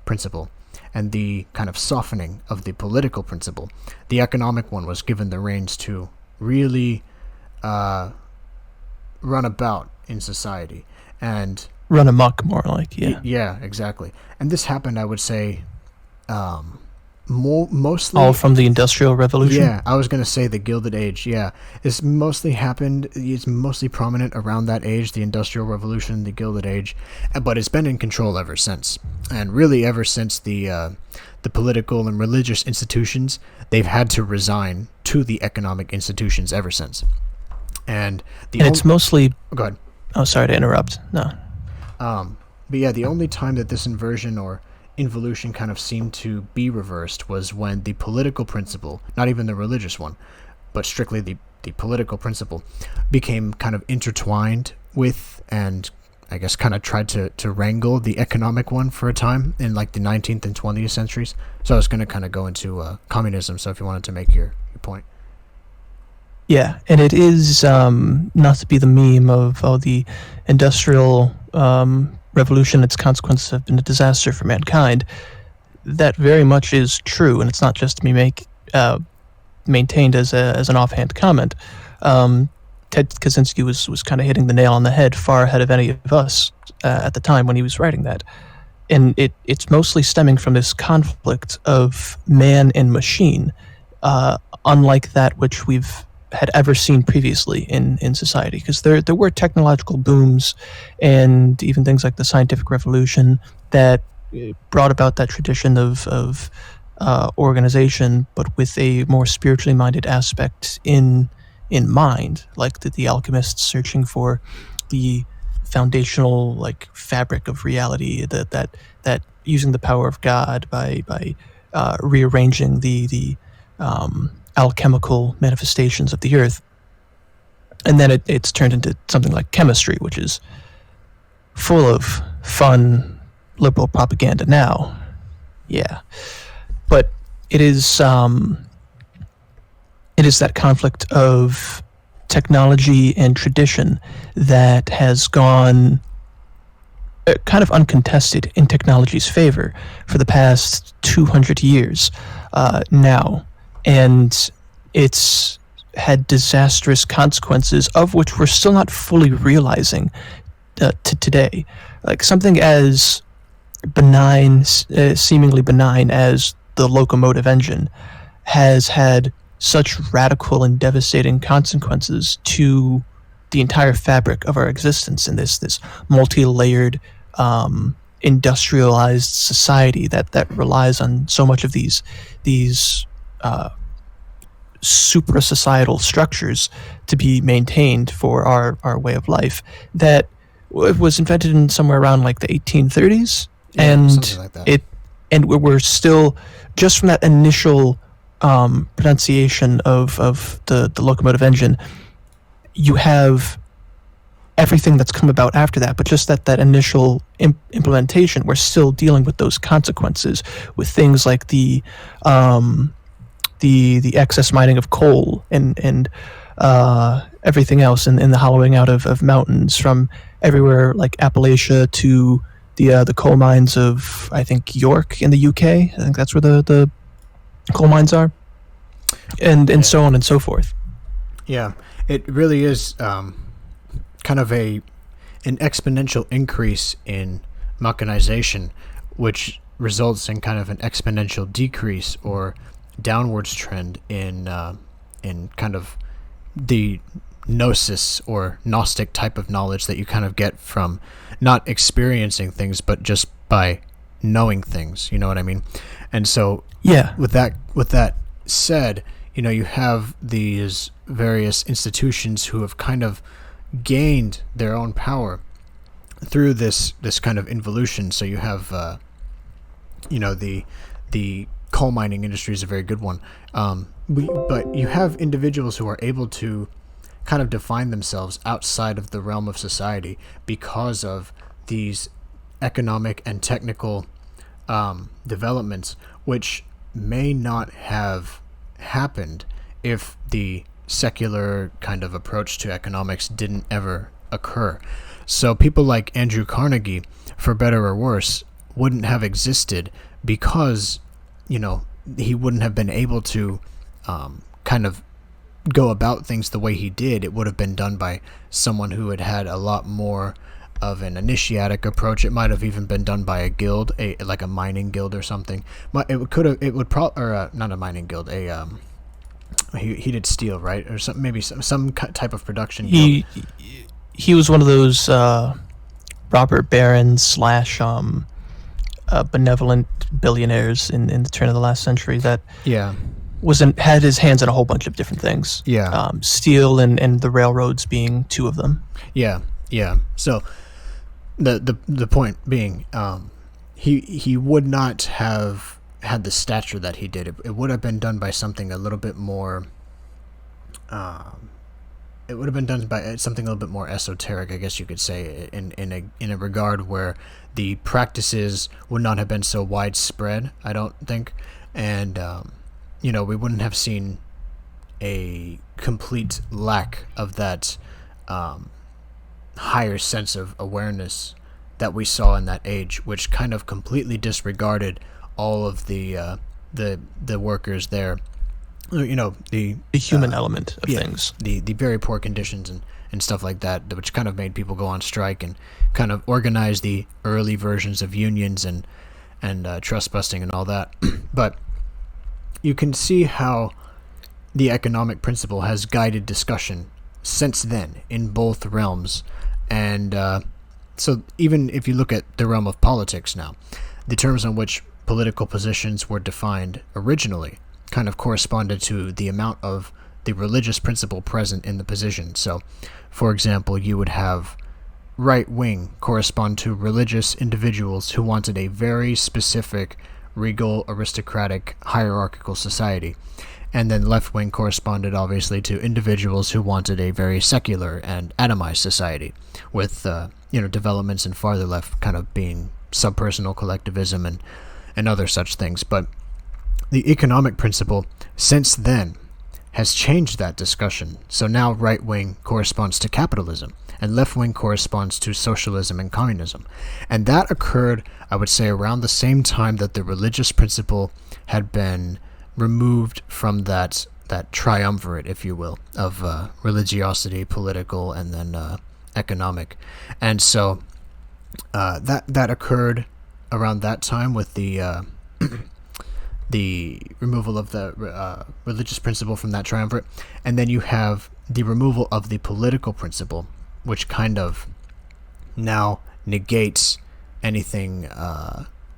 principle and the kind of softening of the political principle, the economic one was given the reins to really run about in society and run amok, more like. Yeah, exactly. And this happened, I would say, mostly all from the Industrial Revolution. Yeah, I was going to say the Gilded Age. Yeah, it's mostly prominent around that age, the Industrial Revolution, the Gilded Age, but it's been in control ever since. And really ever since the political and religious institutions, they've had to resign to the economic institutions ever since. And it's mostly... Go ahead. Oh, sorry to interrupt. No. But yeah, the only time that this inversion or involution kind of seemed to be reversed was when the political principle, not even the religious one, but strictly the political principle, became kind of intertwined with, and I guess kind of tried to wrangle the economic one for a time in like the 19th and 20th centuries. So I was going to kind of go into communism, so if you wanted to make your point. Yeah, and it is not to be the meme of the Industrial Revolution, its consequences have been a disaster for mankind. That very much is true, and it's not just to be maintained as an offhand comment. Ted Kaczynski was kind of hitting the nail on the head far ahead of any of us at the time when he was writing that. And it's mostly stemming from this conflict of man and machine, unlike that which we've had ever seen previously in society, because there were technological booms and even things like the scientific revolution that brought about that tradition of organization, but with a more spiritually minded aspect in mind, like the alchemists searching for the foundational like fabric of reality, that using the power of God by rearranging the alchemical manifestations of the earth. And then it's turned into something like chemistry, which is full of fun liberal propaganda now. Yeah. But it is that conflict of technology and tradition that has gone kind of uncontested in technology's favor for the past 200 years now. And it's had disastrous consequences, of which we're still not fully realizing to today. Like something as benign, seemingly benign as the locomotive engine, has had such radical and devastating consequences to the entire fabric of our existence in this multi-layered, industrialized society that relies on so much of these supra societal structures to be maintained for our way of life, that was invented in somewhere around like the 1830s. And something like that. We're still, just from that initial pronunciation of the locomotive engine, you have everything that's come about after that, but just that initial implementation, we're still dealing with those consequences, with things like the excess mining of coal and everything else, and the hollowing out of mountains from everywhere, like Appalachia to the coal mines of, I think, York in the UK. I think that's where the coal mines are, and so on and so forth. Yeah, it really is kind of an exponential increase in mechanization, which results in kind of an exponential decrease or downwards trend in kind of the gnosis or Gnostic type of knowledge that you kind of get from not experiencing things, but just by knowing things. You know what I mean? And so, yeah, with that said, you have these various institutions who have kind of gained their own power through this kind of involution. So you have the coal mining industry is a very good one, but you have individuals who are able to kind of define themselves outside of the realm of society because of these economic and technical developments, which may not have happened if the secular kind of approach to economics didn't ever occur. So people like Andrew Carnegie, for better or worse, wouldn't have existed because, he wouldn't have been able to kind of go about things the way he did. It would have been done by someone who had had a lot more of an initiatic approach. It might have even been done by a guild, like a mining guild or something. Not a mining guild, he did steel, right? Or maybe some type of production guild. He was one of those robber barons / benevolent billionaires in the turn of the last century that had his hands in a whole bunch of different things. Yeah. Steel and the railroads being two of them. Yeah. So the point being, he would not have had the stature that he did. It would have been done by something a little bit more. It would have been done by something a little bit more esoteric, I guess you could say, in a regard where the practices would not have been so widespread, I don't think, and we wouldn't have seen a complete lack of that higher sense of awareness that we saw in that age, which kind of completely disregarded all of the workers there. The human element of things, the very poor conditions and stuff like that, which kind of made people go on strike and kind of organize the early versions of unions and trust busting and all that. But you can see how the economic principle has guided discussion since then in both realms. And so even if you look at the realm of politics now, the terms on which political positions were defined originally kind of corresponded to the amount of the religious principle present in the position. So, for example, you would have right wing correspond to religious individuals who wanted a very specific, regal, aristocratic, hierarchical society. And then left wing corresponded obviously to individuals who wanted a very secular and atomized society, with developments in farther left kind of being subpersonal collectivism and other such things. But the economic principle since then has changed that discussion. So now right wing corresponds to capitalism and left wing corresponds to socialism and communism. And that occurred, I would say, around the same time that the religious principle had been removed from that triumvirate, if you will, of religiosity, political, and then economic. And so that occurred around that time with the the removal of the religious principle from that triumvirate, and then you have the removal of the political principle, which kind of now negates anything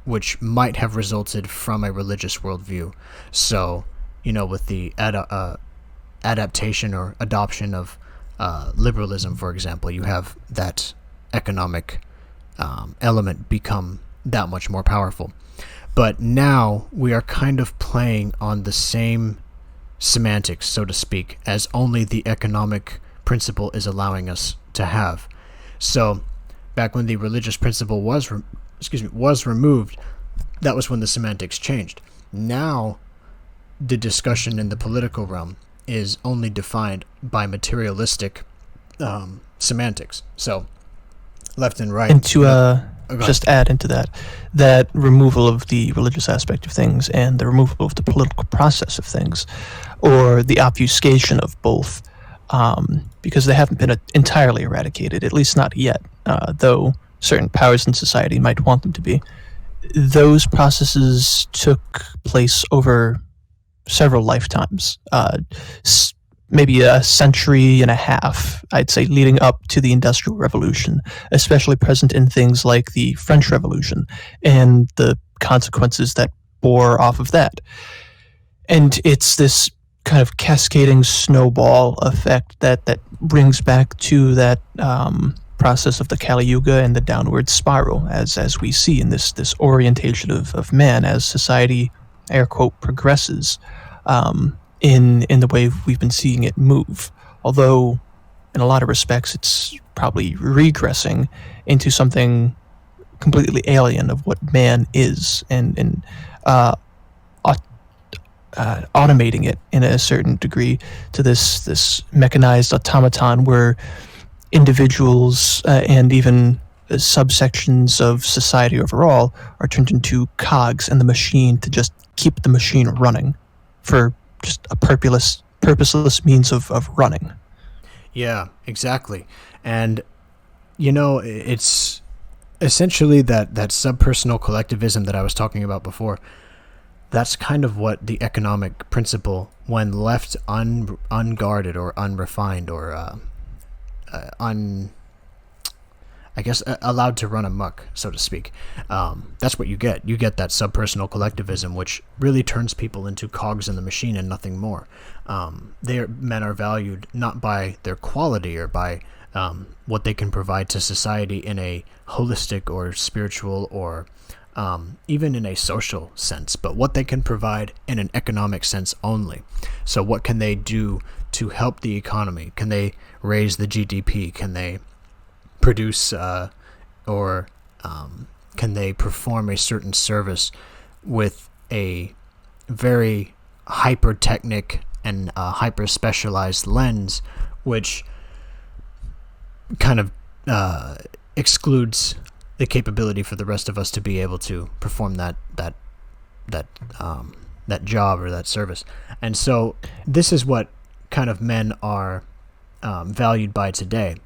which might have resulted from a religious worldview. So, with the adaptation or adoption of liberalism, for example, you have that economic element become that much more powerful. But now we are kind of playing on the same semantics, so to speak, as only the economic principle is allowing us to have. So back when the religious principle was removed, that was when the semantics changed. Now the discussion in the political realm is only defined by materialistic semantics. So left and right. And to just add into that removal of the religious aspect of things and the removal of the political process of things, or the obfuscation of both, because they haven't been entirely eradicated, at least not yet, though certain powers in society might want them to be. Those processes took place over several lifetimes, maybe a century and a half, I'd say, leading up to the Industrial Revolution, especially present in things like the French Revolution and the consequences that bore off of that. And it's this kind of cascading snowball effect that brings back to that process of the Kali Yuga and the downward spiral, as we see in this orientation of man as society, air quote, progresses in the way we've been seeing it move. Although, in a lot of respects, it's probably regressing into something completely alien of what man is, and automating it in a certain degree to this mechanized automaton where individuals and even subsections of society overall are turned into cogs in the machine to just keep the machine running for just a purposeless means of running. Yeah, exactly. And, it's essentially that subpersonal collectivism that I was talking about before. That's kind of what the economic principle, when left unguarded or unrefined or allowed to run amok, so to speak. That's what you get. You get that subpersonal collectivism, which really turns people into cogs in the machine and nothing more. Men are valued not by their quality or by what they can provide to society in a holistic or spiritual or even in a social sense, but what they can provide in an economic sense only. So what can they do to help the economy? Can they raise the GDP? Can they produce or can they perform a certain service with a very hyper-technic and hyper-specialized lens, which kind of excludes the capability for the rest of us to be able to perform that job or that service. And so this is what kind of men are valued by today.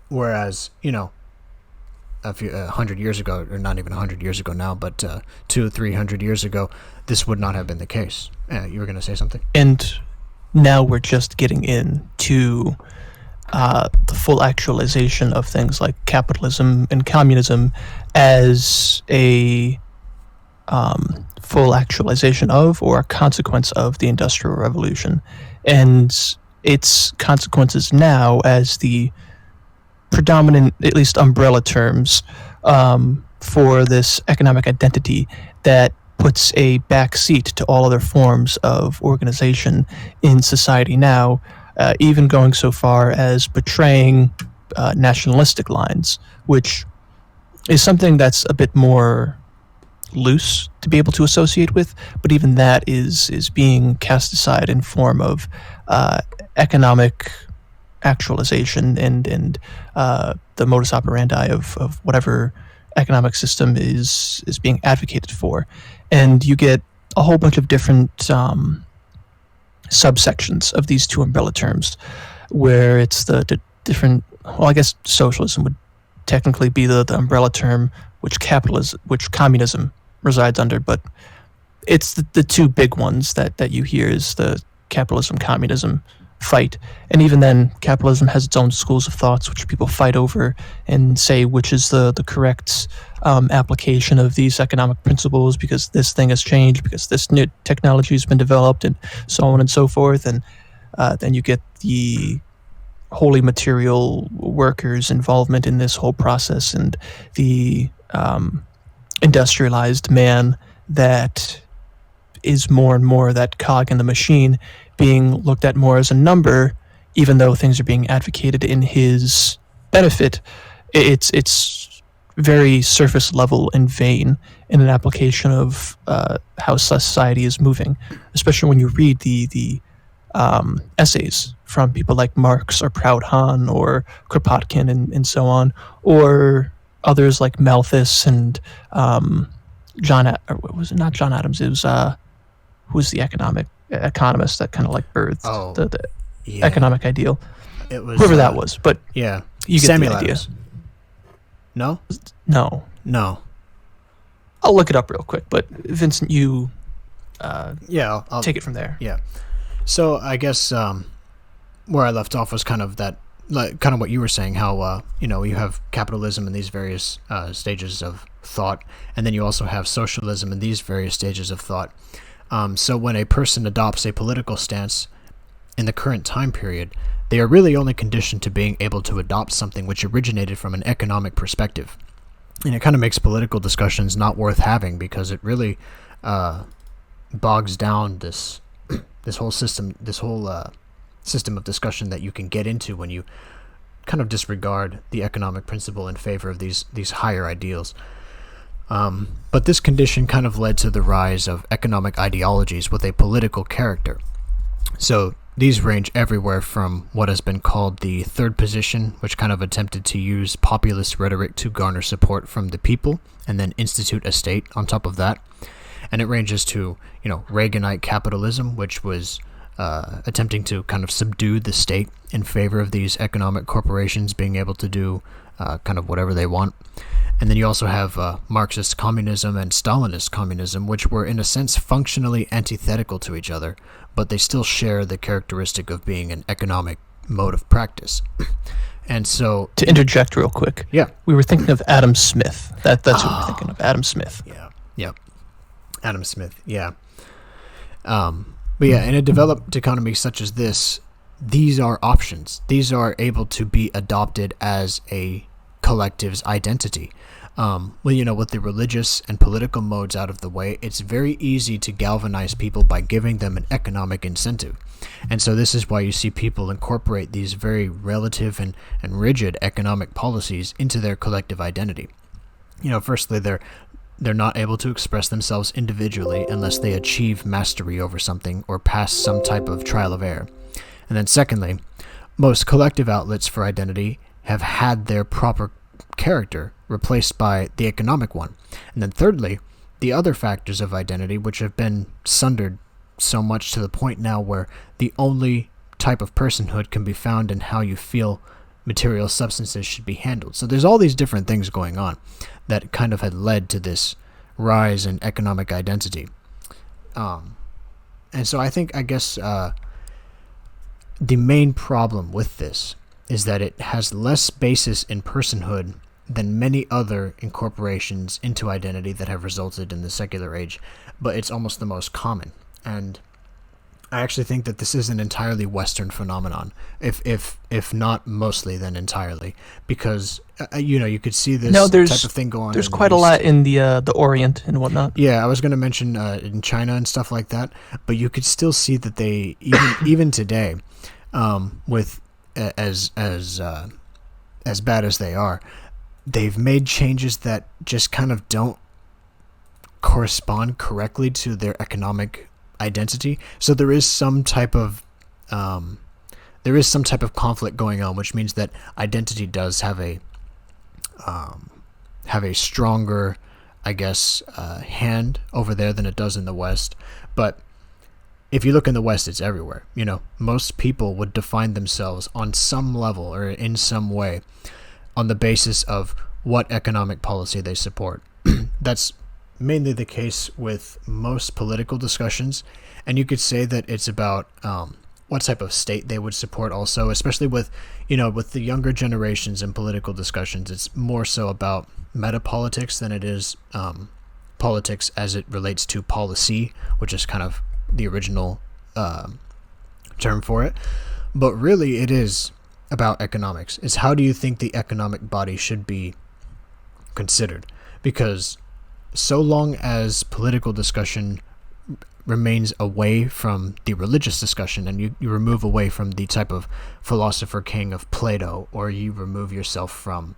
Whereas, 100 years ago, or not even 100 years ago now, but 200 or 300 years ago, this would not have been the case. You were going to say something? And now we're just getting into the full actualization of things like capitalism and communism as a full actualization of, or a consequence of, the Industrial Revolution. And its consequences now as the predominant, at least umbrella terms, for this economic identity that puts a back seat to all other forms of organization in society now, even going so far as betraying nationalistic lines, which is something that's a bit more loose to be able to associate with, but even that is being cast aside in form of economic actualization and the modus operandi of whatever economic system is being advocated for. And you get a whole bunch of different subsections of these two umbrella terms, where it's the different, well, I guess socialism would technically be the umbrella term which communism resides under, but it's the two big ones that you hear is the capitalism communism fight, and even then capitalism has its own schools of thoughts which people fight over and say which is the correct application of these economic principles, because this thing has changed, because this new technology has been developed, and so on and so forth. And then you get the wholly material workers' involvement in this whole process, and the industrialized man that is more and more that cog in the machine, being looked at more as a number, even though things are being advocated in his benefit. It's very surface level and vain in an application of how society is moving, especially when you read the essays from people like Marx or Proudhon or Kropotkin and so on, or others like Malthus and was it not John Adams? It was who was the economist that kind of like birthed the economic ideal. It was whoever that was, but yeah, you get Samuel the idea. Adams. No. I'll look it up real quick, but Vincent, you I'll take it from there. Yeah. So I guess where I left off was kind of that, like, kind of what you were saying, how you have capitalism in these various stages of thought, and then you also have socialism in these various stages of thought. So when a person adopts a political stance in the current time period, they are really only conditioned to being able to adopt something which originated from an economic perspective. And it kind of makes political discussions not worth having, because it really bogs down this whole system of discussion that you can get into when you kind of disregard the economic principle in favor of these higher ideals. But this condition kind of led to the rise of economic ideologies with a political character. So these range everywhere from what has been called the third position, which kind of attempted to use populist rhetoric to garner support from the people and then institute a state on top of that. And it ranges to, Reaganite capitalism, which was attempting to kind of subdue the state in favor of these economic corporations being able to do kind of whatever they want. And then you also have Marxist communism and Stalinist communism, which were in a sense functionally antithetical to each other, but they still share the characteristic of being an economic mode of practice. And so, to interject real quick, yeah, we were thinking of Adam Smith. That's what we're thinking of, Adam Smith. Yeah, Adam Smith. Yeah. But yeah, in a developed economy such as this, these are options. These are able to be adopted as a collective's identity. With the religious and political modes out of the way, it's very easy to galvanize people by giving them an economic incentive. And so this is why you see people incorporate these very relative and rigid economic policies into their collective identity. Firstly, they're not able to express themselves individually unless they achieve mastery over something or pass some type of trial of error. And then secondly, most collective outlets for identity have had their proper character replaced by the economic one. And then thirdly, the other factors of identity, which have been sundered so much to the point now where the only type of personhood can be found in how you feel material substances should be handled. So there's all these different things going on that kind of had led to this rise in economic identity. And so I guess the main problem with this is that it has less basis in personhood than many other incorporations into identity that have resulted in the secular age, but it's almost the most common. And I actually think that this is an entirely Western phenomenon, if not mostly, then entirely, because you could see this type of thing go on. There's quite a lot in the Orient and whatnot. Yeah, I was going to mention in China and stuff like that, but you could still see that they even today, with as bad as they are, they've made changes that just kind of don't correspond correctly to their economic identity. So there is some type of conflict going on, which means that identity does have a stronger, I guess, hand over there than it does in the West. But if you look in the West, it's everywhere. Most people would define themselves on some level or in some way on the basis of what economic policy they support. That's mainly the case with most political discussions, and you could say that it's about what type of state they would support also, especially with, with the younger generations in political discussions. It's more so about meta-politics than it is politics as it relates to policy, which is kind of the original term for it. But really it is about economics. It's how do you think the economic body should be considered? Because so long as political discussion remains away from the religious discussion, and you remove away from the type of philosopher king of Plato, or you remove yourself from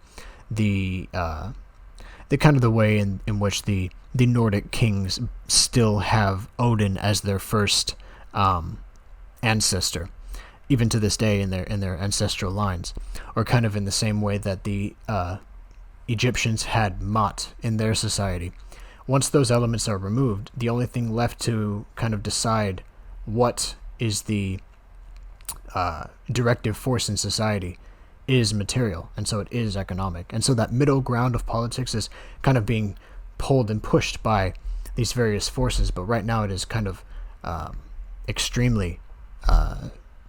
the kind of the way in which the Nordic kings still have Odin as their first ancestor, even to this day in their ancestral lines, or kind of in the same way that the Egyptians had Mot in their society. Once those elements are removed, the only thing left to kind of decide what is the directive force in society is material, and so it is economic. And so that middle ground of politics is kind of being pulled and pushed by these various forces, but right now it is kind of extremely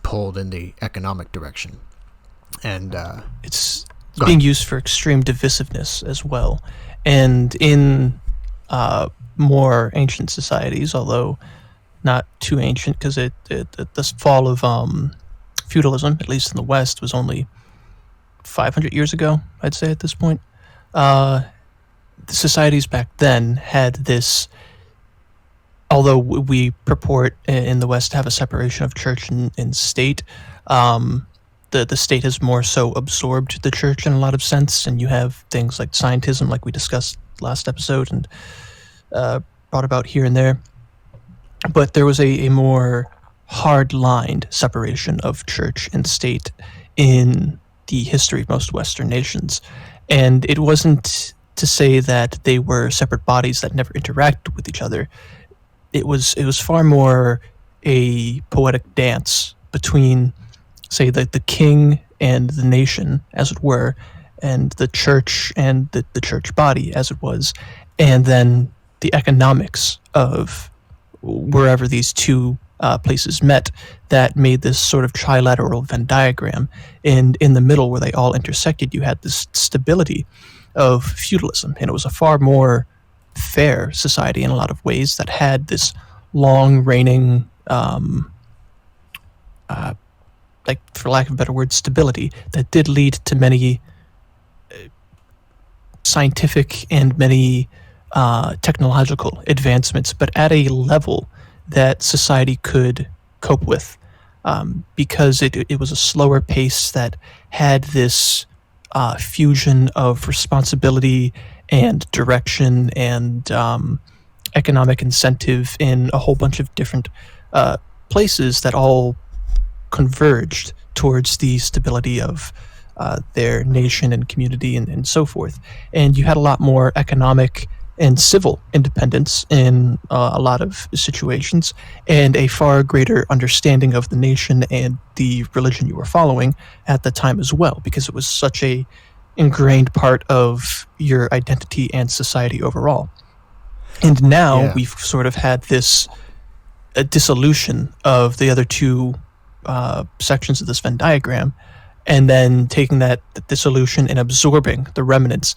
pulled in the economic direction. And it's being used for extreme divisiveness as well. And in more ancient societies, although not too ancient, because the fall of feudalism, at least in the West, was only 500 years ago, I'd say at this point. The societies back then had this, although we purport in the West to have a separation of church and state, the state has more so absorbed the church in a lot of sense, and you have things like scientism, like we discussed last episode and brought about here and there. But there was a more hard-lined separation of church and state in the history of most Western nations. And it wasn't to say that they were separate bodies that never interacted with each other. It was far more a poetic dance between, say, the king and the nation, as it were, and the church and the church body, as it was, and then the economics of wherever these two places met that made this sort of trilateral Venn diagram. And in the middle, where they all intersected, you had this stability of feudalism, and it was a far more fair society in a lot of ways that had this long reigning, like, for lack of a better word, stability that did lead to many scientific and many technological advancements, but at a level that society could cope with, because it was a slower pace that had this fusion of responsibility and direction and economic incentive in a whole bunch of different places that all converged towards the stability of their nation and community and so forth. And you had a lot more economic and civil independence in a lot of situations, and a far greater understanding of the nation and the religion you were following at the time as well, because it was such a ingrained part of your identity and society overall. And now we've sort of had this dissolution of the other two sections of this Venn diagram, and then taking that dissolution and absorbing the remnants,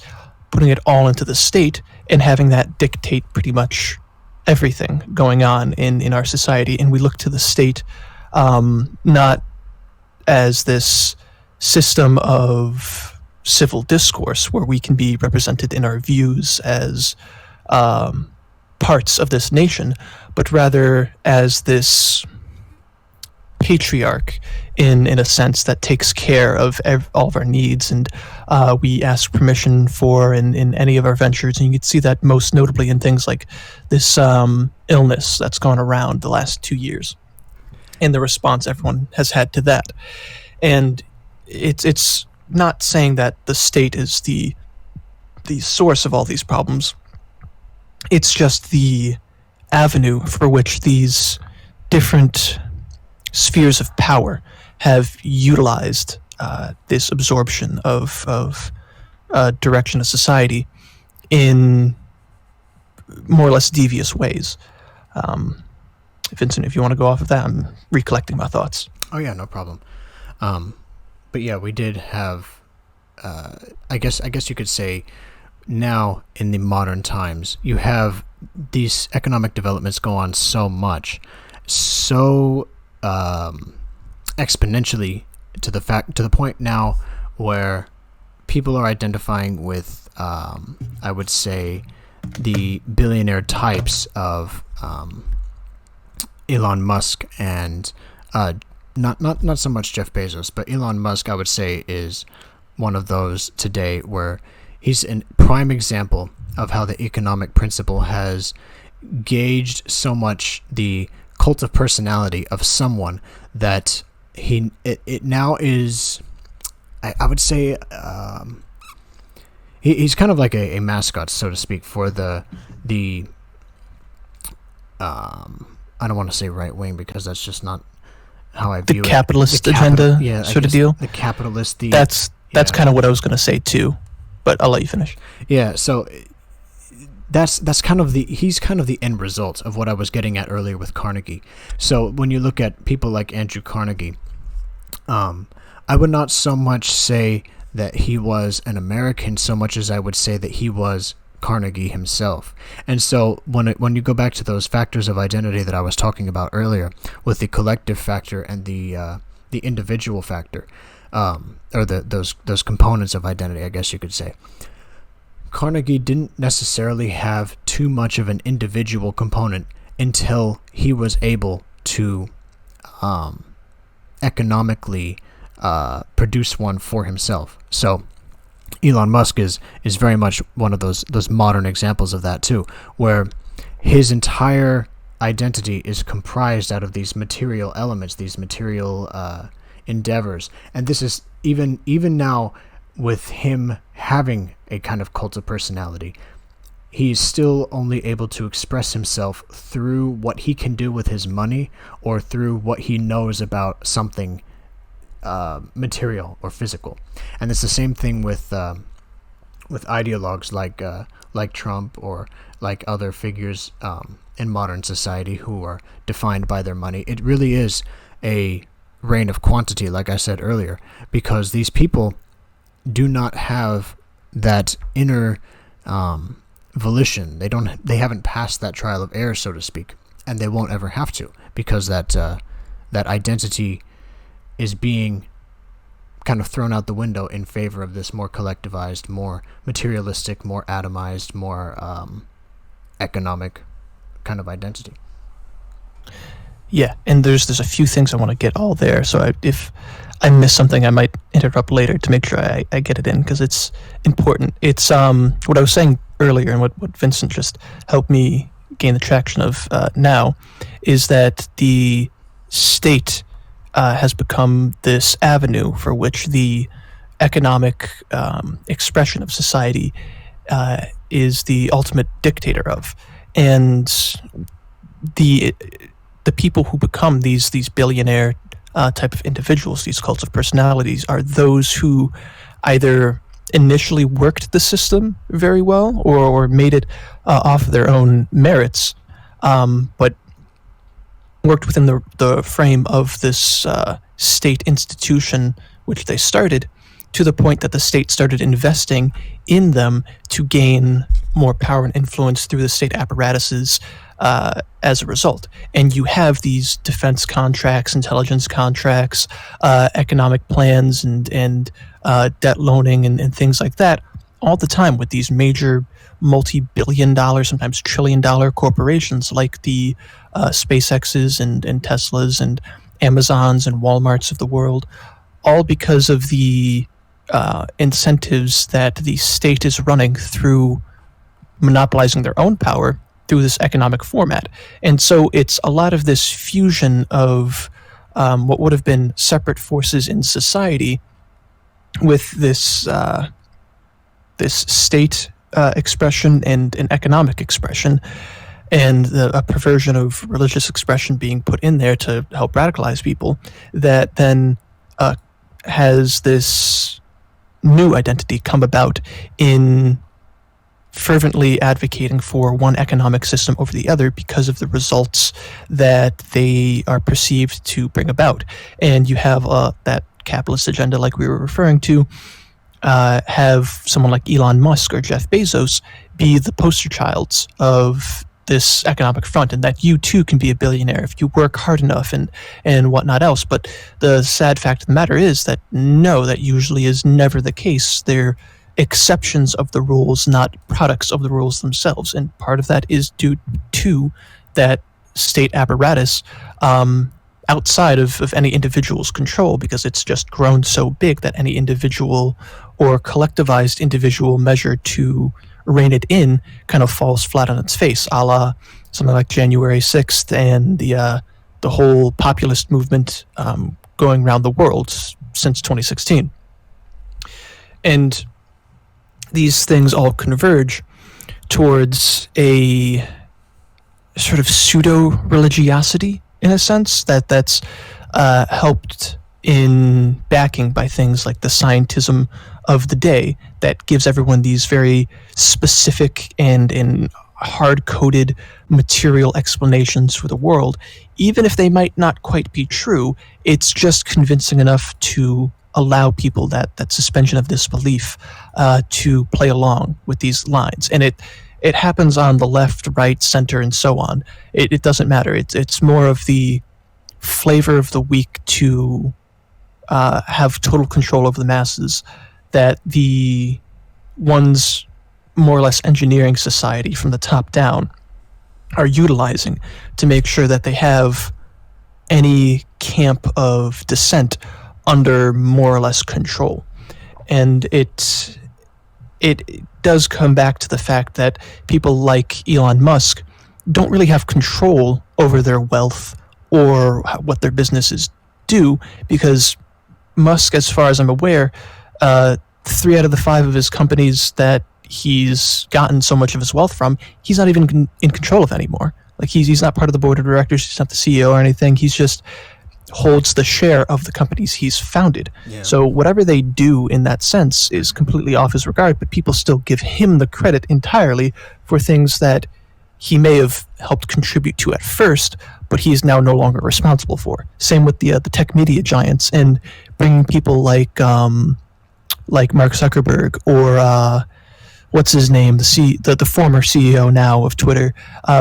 putting it all into the state, and having that dictate pretty much everything going on in our society. And we look to the state not as this system of civil discourse where we can be represented in our views as parts of this nation, but rather as this patriarch in a sense that takes care of all of our needs, and we ask permission for in any of our ventures. And you can see that most notably in things like this illness that's gone around the last 2 years and the response everyone has had to that. And it's not saying that the state is the source of all these problems. It's just the avenue for which these different spheres of power have utilized this absorption of direction of society in more or less devious ways. Vincent, if you want to go off of that, I'm recollecting my thoughts. Oh yeah, no problem. But yeah, we did have. I guess you could say, now in the modern times, you have these economic developments go on so much, so exponentially to the point now where people are identifying with, I would say, the billionaire types of Elon Musk and not so much Jeff Bezos, but Elon Musk, I would say, is one of those today where he's a prime example of how the economic principle has gauged so much the cult of personality of someone that it now is, I would say, he's kind of like a mascot, so to speak, for the I don't want to say right wing, because that's just not how I view the capitalist agenda, yeah, sort of deal. The capitalist. That's kind of what I was going to say too, but I'll let you finish. Yeah, so that's kind of he's kind of the end result of what I was getting at earlier with Carnegie. So when you look at people like Andrew Carnegie, I would not so much say that he was an American so much as I would say that he was Carnegie himself. And so when you go back to those factors of identity that I was talking about earlier, with the collective factor and the individual factor, or those components of identity, I guess you could say, Carnegie didn't necessarily have too much of an individual component until he was able to economically produce one for himself. So Elon Musk is very much one of those modern examples of that too, where his entire identity is comprised out of these material elements, these material endeavors. And this is even now, with him having a kind of cult of personality, he's still only able to express himself through what he can do with his money, or through what he knows about something material or physical. And it's the same thing with ideologues like Trump, or like other figures in modern society who are defined by their money. It really is a reign of quantity, like I said earlier, because these people do not have that inner volition. They haven't passed that trial of error, so to speak, and they won't ever have to, because that identity is being kind of thrown out the window in favor of this more collectivized, more materialistic, more atomized, more economic kind of identity. Yeah, and there's a few things I want to get all there. So if I miss something, I might interrupt later to make sure I get it in, because it's important. It's what I was saying earlier, and what Vincent just helped me gain the traction of now, is that the state has become this avenue for which the economic expression of society is the ultimate dictator of. And the people who become these billionaire type of individuals, these cults of personalities, are those who either initially worked the system very well, or made it off of their own merits, but worked within the frame of this state institution which they started, to the point that the state started investing in them to gain more power and influence through the state apparatuses as a result. And you have these defense contracts, intelligence contracts, economic plans, and debt loaning and things like that all the time with these major multi-billion-dollar, sometimes trillion-dollar corporations like the SpaceX's and Teslas and Amazons and Walmarts of the world, all because of the incentives that the state is running through monopolizing their own power through this economic format. And so it's a lot of this fusion of what would have been separate forces in society with this this state expression and an economic expression, and a perversion of religious expression being put in there to help radicalize people, that then has this new identity come about in fervently advocating for one economic system over the other because of the results that they are perceived to bring about. And you have that capitalist agenda, like we were referring to, have someone like Elon Musk or Jeff Bezos be the poster childs of this economic front, and that you too can be a billionaire if you work hard enough and whatnot else. But the sad fact of the matter is that no, that usually is never the case. They're exceptions of the rules, not products of the rules themselves. And part of that is due to that state apparatus outside of any individual's control, because it's just grown so big that any individual or collectivized individual measure to rein it in kind of falls flat on its face, a la something like January 6th and the whole populist movement going around the world since 2016. And these things all converge towards a sort of pseudo-religiosity, in a sense, that's helped in backing by things like the scientism of the day that gives everyone these very specific and hard-coded material explanations for the world. Even if they might not quite be true, it's just convincing enough to allow people that suspension of disbelief to play along with these lines. And it happens on the left, right, center, and so on. It doesn't matter. It's more of the flavor of the week to have total control over the masses that the ones more or less engineering society from the top down are utilizing to make sure that they have any camp of dissent under more or less control. And it does come back to the fact that people like Elon Musk don't really have control over their wealth or what their businesses do, because Musk, as far as I'm aware, 3 out of the 5 of his companies that he's gotten so much of his wealth from, he's not even in control of anymore. Like he's not part of the board of directors, he's not the CEO or anything, he's just holds the share of the companies he's founded. Yeah. So whatever they do in that sense is completely off his regard, but people still give him the credit entirely for things that he may have helped contribute to at first, but he is now no longer responsible for. Same with the tech media giants, and bringing people like Mark Zuckerberg or what's his name, the former CEO now of Twitter,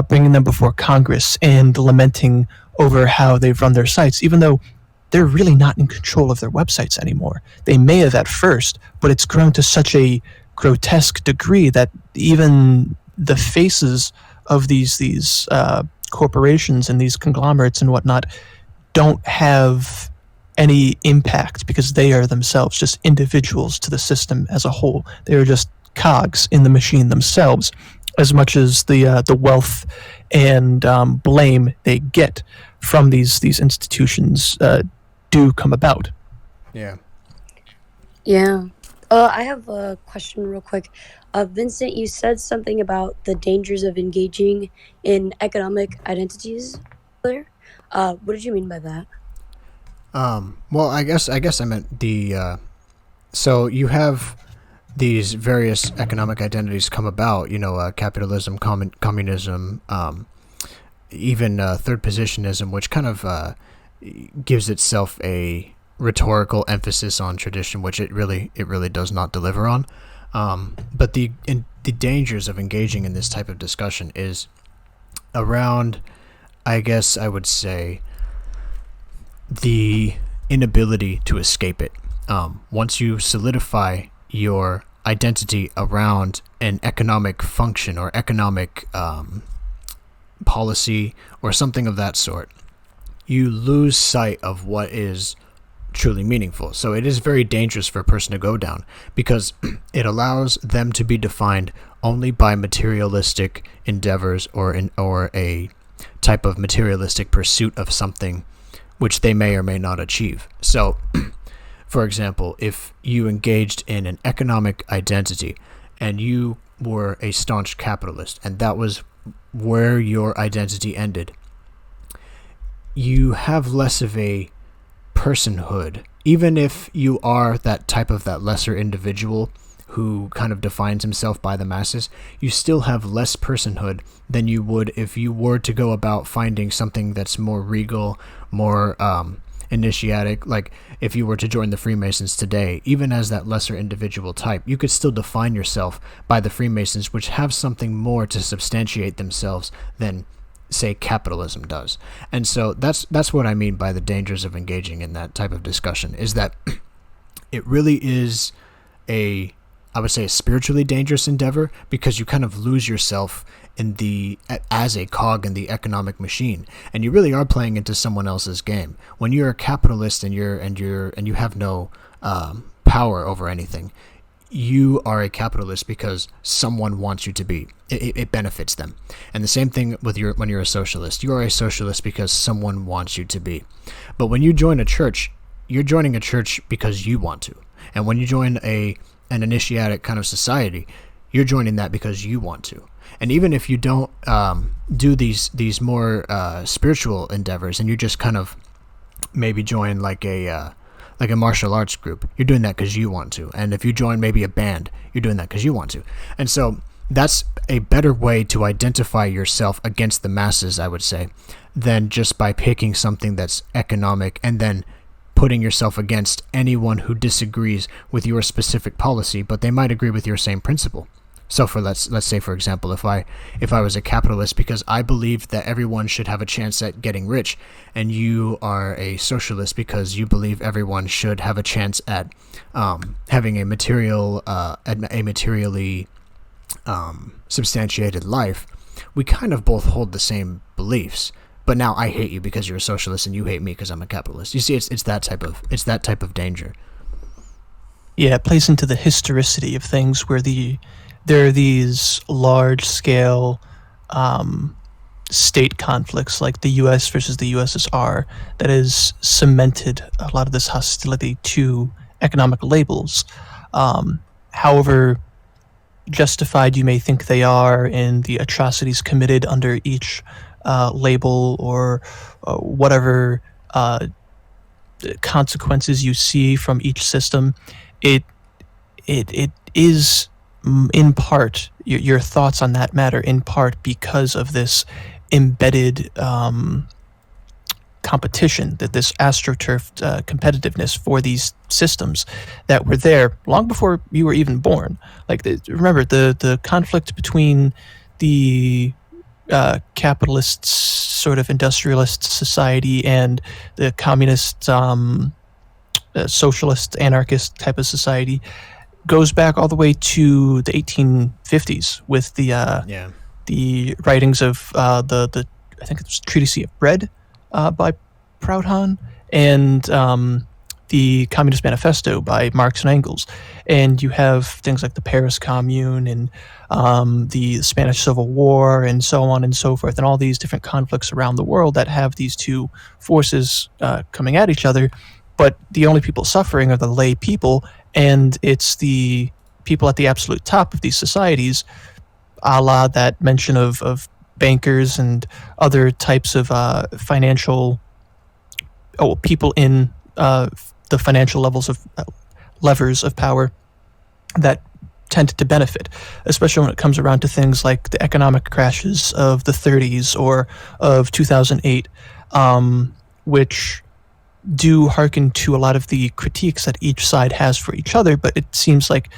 bringing them before Congress and lamenting over how they've run their sites, even though they're really not in control of their websites anymore. They may have at first, but it's grown to such a grotesque degree that even the faces of these corporations and these conglomerates and whatnot don't have any impact, because they are themselves just individuals to the system as a whole. They are just cogs in the machine themselves, as much as the wealth and blame they get from these institutions do come about. Yeah. Yeah. I have a question real quick. Vincent, you said something about the dangers of engaging in economic identities earlier. What did you mean by that? Well, I guess I meant the so you have these various economic identities come about, capitalism, communism, even third positionism, which kind of gives itself a rhetorical emphasis on tradition, which it really does not deliver on. But the dangers of engaging in this type of discussion is around, I guess I would say, the inability to escape it. Once you solidify your identity around an economic function or economic policy or something of that sort, you lose sight of what is truly meaningful. So it is very dangerous for a person to go down, because it allows them to be defined only by materialistic endeavors or a type of materialistic pursuit of something which they may or may not achieve. So, for example, if you engaged in an economic identity and you were a staunch capitalist and that was where your identity ended, you have less of a personhood, even if you are that lesser individual who kind of defines himself by the masses, you still have less personhood than you would if you were to go about finding something that's more regal, more initiatic. Like if you were to join the Freemasons today, even as that lesser individual type, you could still define yourself by the Freemasons, which have something more to substantiate themselves than, say, capitalism does. And so that's what I mean by the dangers of engaging in that type of discussion, is that it really is I would say a spiritually dangerous endeavor, because you kind of lose yourself as a cog in the economic machine, and you really are playing into someone else's game. When you're a capitalist and you have no power over anything, you are a capitalist because someone wants you to be. It benefits them. And the same thing with when you're a socialist. You are a socialist because someone wants you to be. But when you join a church, you're joining a church because you want to. And when you join an initiatic kind of society, you're joining that because you want to. And even if you don't do these more spiritual endeavors, and you just kind of maybe join like a martial arts group, you're doing that because you want to. And if you join maybe a band, you're doing that because you want to. And so that's a better way to identify yourself against the masses, I would say, than just by picking something that's economic and then putting yourself against anyone who disagrees with your specific policy, but they might agree with your same principle. So let's say, for example, if I was a capitalist because I believed that everyone should have a chance at getting rich, and you are a socialist because you believe everyone should have a chance at having a materially substantiated life, we kind of both hold the same beliefs. But now I hate you because you're a socialist, and you hate me because I'm a capitalist. You see, it's that type of danger. Yeah, it plays into the historicity of things where there are these large-scale state conflicts, like the U.S. versus the USSR, that has cemented a lot of this hostility to economic labels. However justified you may think they are in the atrocities committed under each label, or whatever consequences you see from each system, it is in part your thoughts on that matter in part because of this embedded competition, that this astroturf competitiveness for these systems that were there long before you were even born. Like remember the conflict between the capitalist sort of industrialist society and the communist socialist anarchist type of society goes back all the way to the 1850s with the writings of the I think it was Treatise of Bread by Proudhon, and the Communist Manifesto by Marx and Engels. And you have things like the Paris Commune and the Spanish Civil War and so on and so forth, and all these different conflicts around the world that have these two forces coming at each other. But the only people suffering are the lay people, and it's the people at the absolute top of these societies, a la that mention of bankers and other types of people in the financial levers of power that tend to benefit, especially when it comes around to things like the economic crashes of the 30s or of 2008, which do hearken to a lot of the critiques that each side has for each other, but it seems like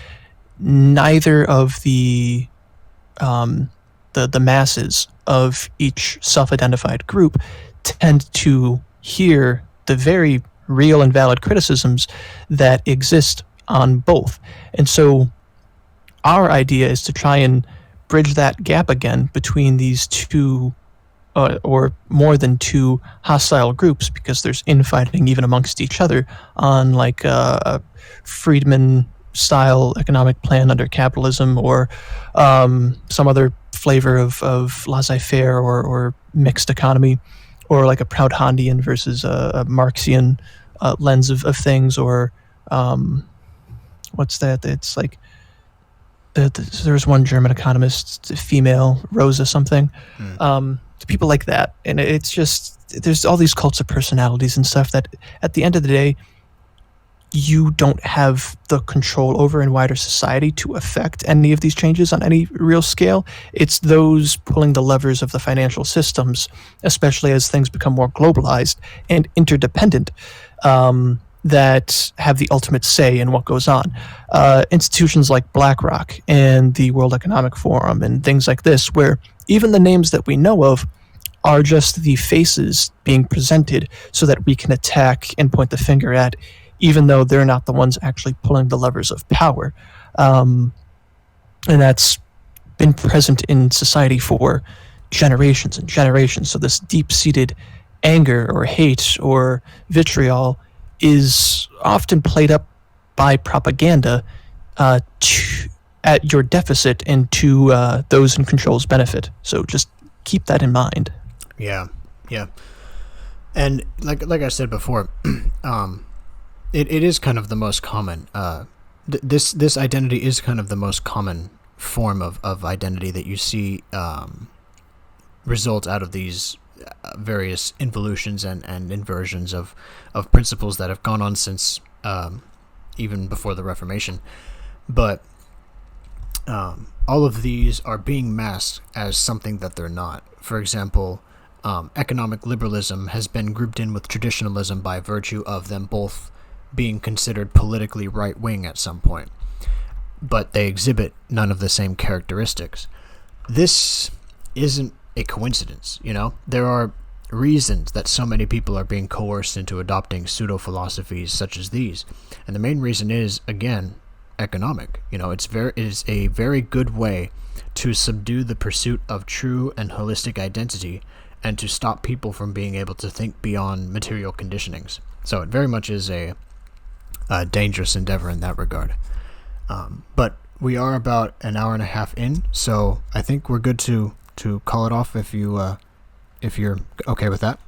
neither of the masses of each self-identified group tend to hear the very real and valid criticisms that exist on both. And so our idea is to try and bridge that gap again between these two or more than two hostile groups, because there's infighting even amongst each other on like a Friedman style economic plan under capitalism, or some other flavor of laissez-faire or mixed economy, or like a Proudhonian versus a Marxian lens of things, or what's that? It's like there's one German economist, female, Rosa something, people like that. And it's just, there's all these cults of personalities and stuff that at the end of the day, you don't have the control over in wider society to affect any of these changes on any real scale. It's those pulling the levers of the financial systems, especially as things become more globalized and interdependent, that have the ultimate say in what goes on. Institutions like BlackRock and the World Economic Forum and things like this, where even the names that we know of are just the faces being presented so that we can attack and point the finger at, even though they're not the ones actually pulling the levers of power. And that's been present in society for generations and generations. So this deep-seated anger or hate or vitriol is often played up by propaganda at your deficit and to those in control's benefit. So just keep that in mind. Yeah. And like I said before, it is kind of the most common. This identity is kind of the most common form of identity that you see result out of these various involutions and inversions of principles that have gone on since even before the Reformation. But all of these are being masked as something that they're not. For example, economic liberalism has been grouped in with traditionalism by virtue of them both being considered politically right-wing at some point, but they exhibit none of the same characteristics. This isn't a coincidence, There are reasons that so many people are being coerced into adopting pseudo-philosophies such as these, and the main reason is, again, economic. It is a very good way to subdue the pursuit of true and holistic identity and to stop people from being able to think beyond material conditionings. So it very much is a dangerous endeavor in that regard. But we are about an hour and a half in, so I think we're good to call it off if you're okay with that.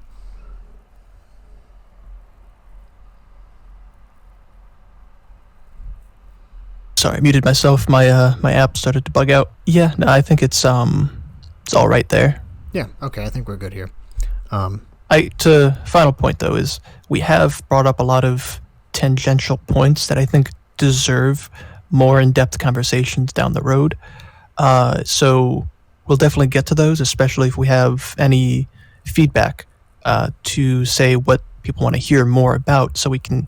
Sorry, I muted myself. My app started to bug out. Yeah, no, I think it's all right there. Yeah, okay, I think we're good here. Final point though is we have brought up a lot of tangential points that I think deserve more in-depth conversations down the road. So we'll definitely get to those, especially if we have any feedback to say what people want to hear more about, so we can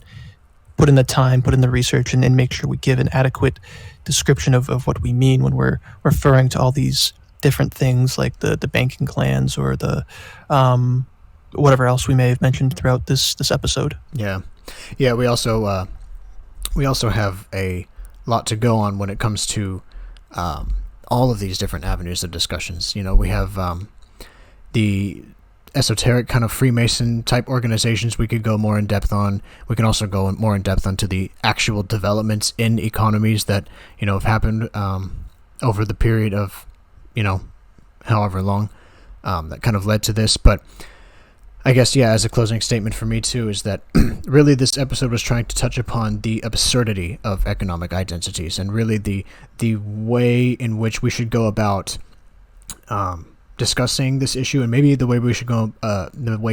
put in the time, put in the research, and make sure we give an adequate description of what we mean when we're referring to all these different things like the banking clans or the whatever else we may have mentioned throughout this episode. Yeah. We also have a lot to go on when it comes to all of these different avenues of discussions. We have the esoteric kind of Freemason type organizations we could go more in depth on. We can also go more in depth onto the actual developments in economies that have happened over the period of however long that kind of led to this. But I guess, as a closing statement for me too, is that really this episode was trying to touch upon the absurdity of economic identities and really the way in which we should go about discussing this issue, and maybe the way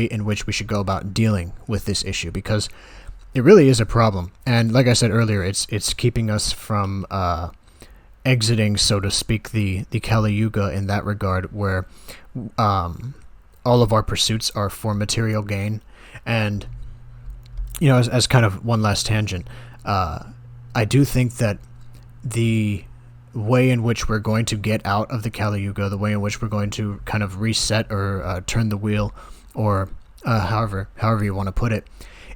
in which we should go about dealing with this issue, because it really is a problem. And like I said earlier, it's keeping us from exiting, so to speak, the Kali Yuga in that regard, where all of our pursuits are for material gain. And as kind of one last tangent, I do think that the way in which we're going to get out of the Kali Yuga, the way in which we're going to kind of reset or turn the wheel, or however you want to put it,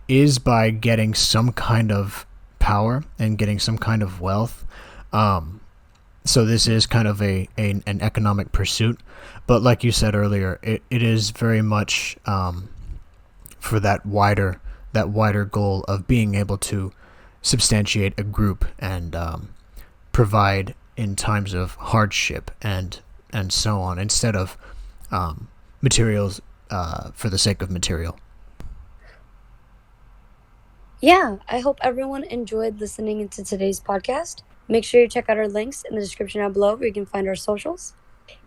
is by getting some kind of power and getting some kind of wealth. So this is kind of an economic pursuit, but like you said earlier, it is very much for that wider goal of being able to substantiate a group and provide in times of hardship and so on, instead of materials for the sake of material. Yeah, I hope everyone enjoyed listening to today's podcast. Make sure you check out our links in the description down below where you can find our socials.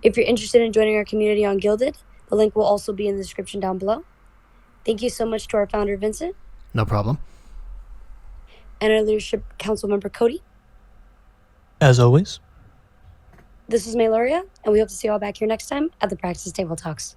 If you're interested in joining our community on Guilded, the link will also be in the description down below. Thank you so much to our founder, Vincent. No problem. and our Leadership Council member, Cody. As always. This is Mayloria, and we hope to see you all back here next time at the Praxis Table Talks.